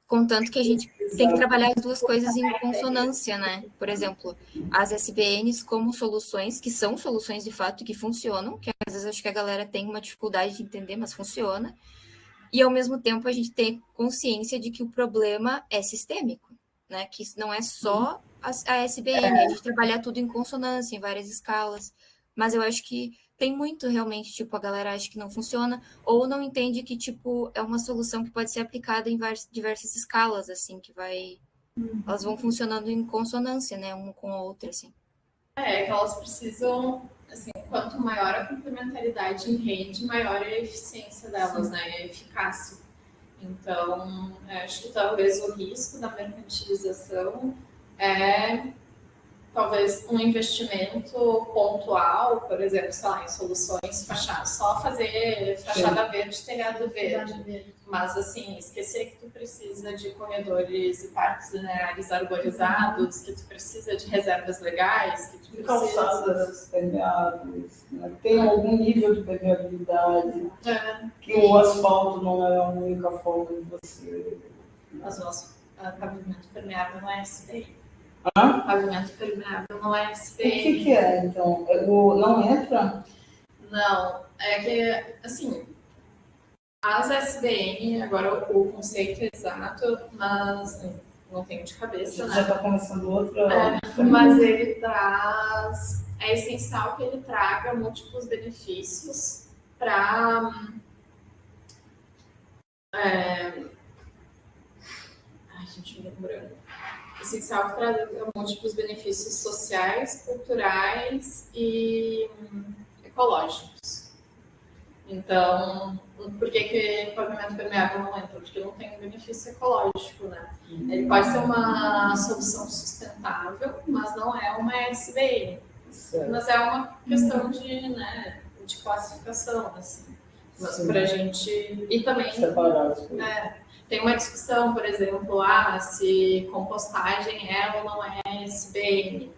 contanto que a gente tem que trabalhar as duas coisas em consonância, né? Por exemplo, as SBNs como soluções, que são soluções de fato que funcionam, que às vezes acho que a galera tem uma dificuldade de entender, mas funciona. E, ao mesmo tempo, a gente tem consciência de que o problema é sistêmico, né? Que não é só a SBN, a gente trabalhar tudo em consonância, em várias escalas. Mas eu acho que tem muito, realmente, tipo, a galera acha que não funciona, ou não entende que, tipo, é uma solução que pode ser aplicada em diversas escalas, assim, que vai... Elas vão funcionando em consonância, né? Uma com a outra, assim. Que elas precisam... Assim, quanto maior a complementaridade em rede, maior é a eficiência delas, né? E a eficácia. Então, acho que talvez o risco da mercantilização é talvez um investimento pontual, por exemplo, sei lá, em soluções fachada, só fazer fachada verde, telhado verde. Mas, assim, esquecer que tu precisa de corredores e parques lineares arborizados, que tu precisa de reservas legais, que tu precisa... calçadas permeáveis, né? Tem algum nível de permeabilidade, que o asfalto não é a única forma de você... Mas o nosso pavimento permeável não é SBN. Pavimento permeável não é O SBN. que é, então? Não entra? Não, é que, assim, as SBN, agora o conceito exato, mas não tenho de cabeça, Já né? está começando outra. Mas ele traz, é essencial que ele traga múltiplos benefícios para. Ai, gente, me lembrando. Essencial que traga múltiplos benefícios sociais, culturais e ecológicos. Então, por que o pavimento permeável não entra? Porque não tem um benefício ecológico, né? Ele pode ser uma solução sustentável, mas não é uma SBN. Certo. Mas é uma questão de classificação, assim. Mas para a gente... E também... Separar tem uma discussão, por exemplo, se compostagem é ou não é SBN.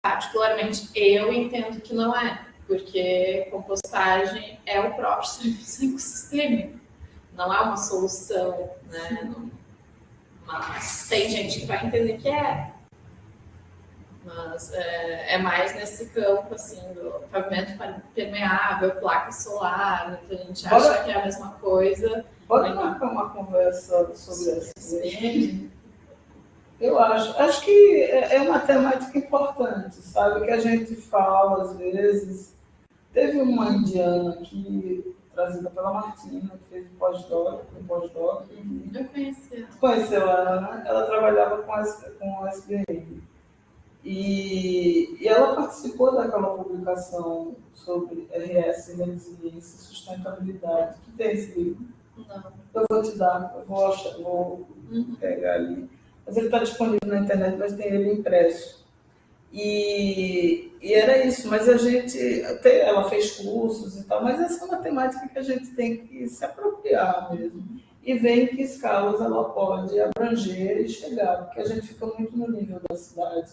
Particularmente, eu entendo que não é, porque compostagem é o próprio serviço ecossistêmico, não é uma solução, né? Mas tem gente que vai entender que é. Mas é mais nesse campo, assim, do pavimento permeável, placa solar, né, que a gente acha que é a mesma coisa. Bora marcar uma conversa sobre SBN. Eu acho que é uma temática importante, sabe? Que a gente fala às vezes. Teve uma indiana aqui, trazida pela Martina, que fez um pós-doc. Eu conheci. Conheceu ela, né? Ela trabalhava com a SBN. E ela participou daquela publicação sobre RS, Resiliência e Sustentabilidade, que tem esse livro. Não. Eu vou te dar, vou pegar ali. Mas ele está disponível na internet, mas tem ele impresso. E era isso, mas a gente, até ela fez cursos e tal, mas essa é uma temática que a gente tem que se apropriar mesmo. E ver em que escalas ela pode abranger e chegar, porque a gente fica muito no nível da cidade,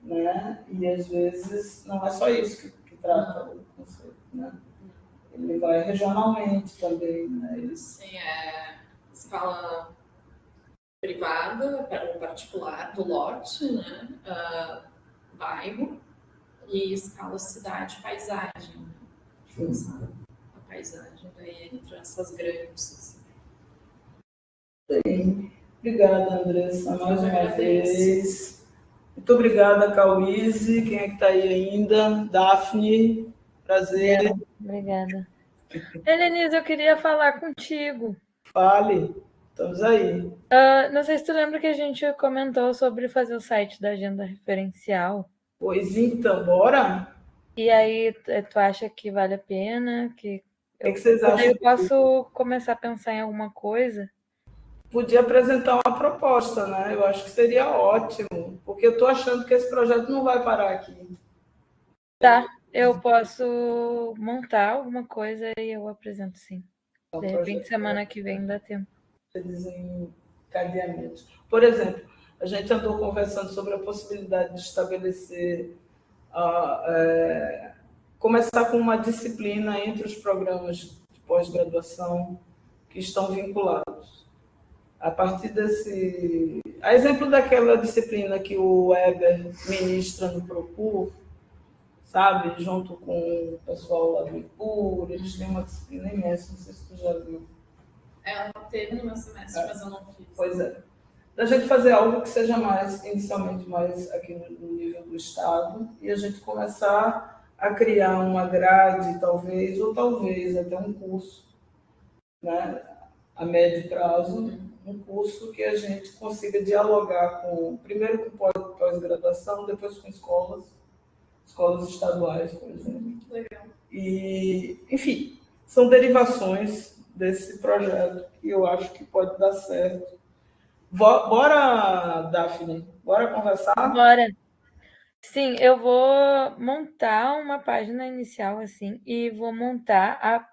né? E às vezes não é só isso que trata o conceito, né? Ele vai regionalmente também, né? Sim, escala privada, ou particular do lote, né? Bairro, e escala cidade, paisagem. Né? A paisagem, daí entre essas grandes. Sim. Obrigada, Andressa, mais uma vez. Muito obrigada, Cauíse. Quem é que está aí ainda? Daphne, prazer. Obrigada. Helenise, eu queria falar contigo. Fale, estamos aí. Não sei se tu lembra que a gente comentou sobre fazer o site da agenda referencial. Pois então, bora? E aí, tu acha que vale a pena? O que vocês acham? Eu posso começar a pensar em alguma coisa? Podia apresentar uma proposta, né? Eu acho que seria ótimo, porque eu estou achando que esse projeto não vai parar aqui. Tá, eu posso montar alguma coisa e eu apresento sim. De repente, semana que vem dá tempo. Desencadeamentos. Por exemplo, a gente andou conversando sobre a possibilidade de estabelecer, começar com uma disciplina entre os programas de pós-graduação que estão vinculados. A partir desse... A exemplo daquela disciplina que o Weber ministra no Procur, sabe? Junto com o pessoal lá do IPUR, eles têm uma disciplina imensa, não sei se tu já viu. Ela teve no meu semestre, mas eu não fiz. Pois é. Da gente fazer algo que seja inicialmente mais aqui no nível do Estado, e a gente começar a criar uma grade, talvez, ou talvez até um curso, né? A médio prazo, um curso que a gente consiga dialogar primeiro com pós-graduação, depois com escolas estaduais, por exemplo. Legal. E, enfim, são derivações desse projeto que eu acho que pode dar certo. Bora, Daphne? Bora conversar? Bora. Sim, eu vou montar uma página inicial assim e vou montar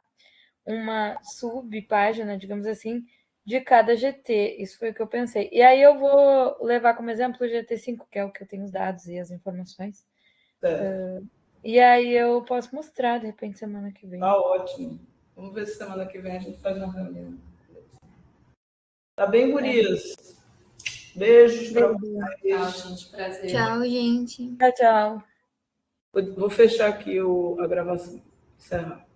uma subpágina, digamos assim, de cada GT. Isso foi o que eu pensei. E aí eu vou levar como exemplo o GT5, que é o que eu tenho os dados e as informações. E aí eu posso mostrar, de repente, semana que vem. Tá ótimo. Vamos ver se semana que vem a gente faz uma reunião. Tá bem, gurias? Beijos para Tchau, vocês. gente. Prazer. Tchau, gente. Tchau, tchau. Vou fechar aqui a gravação. Encerrar.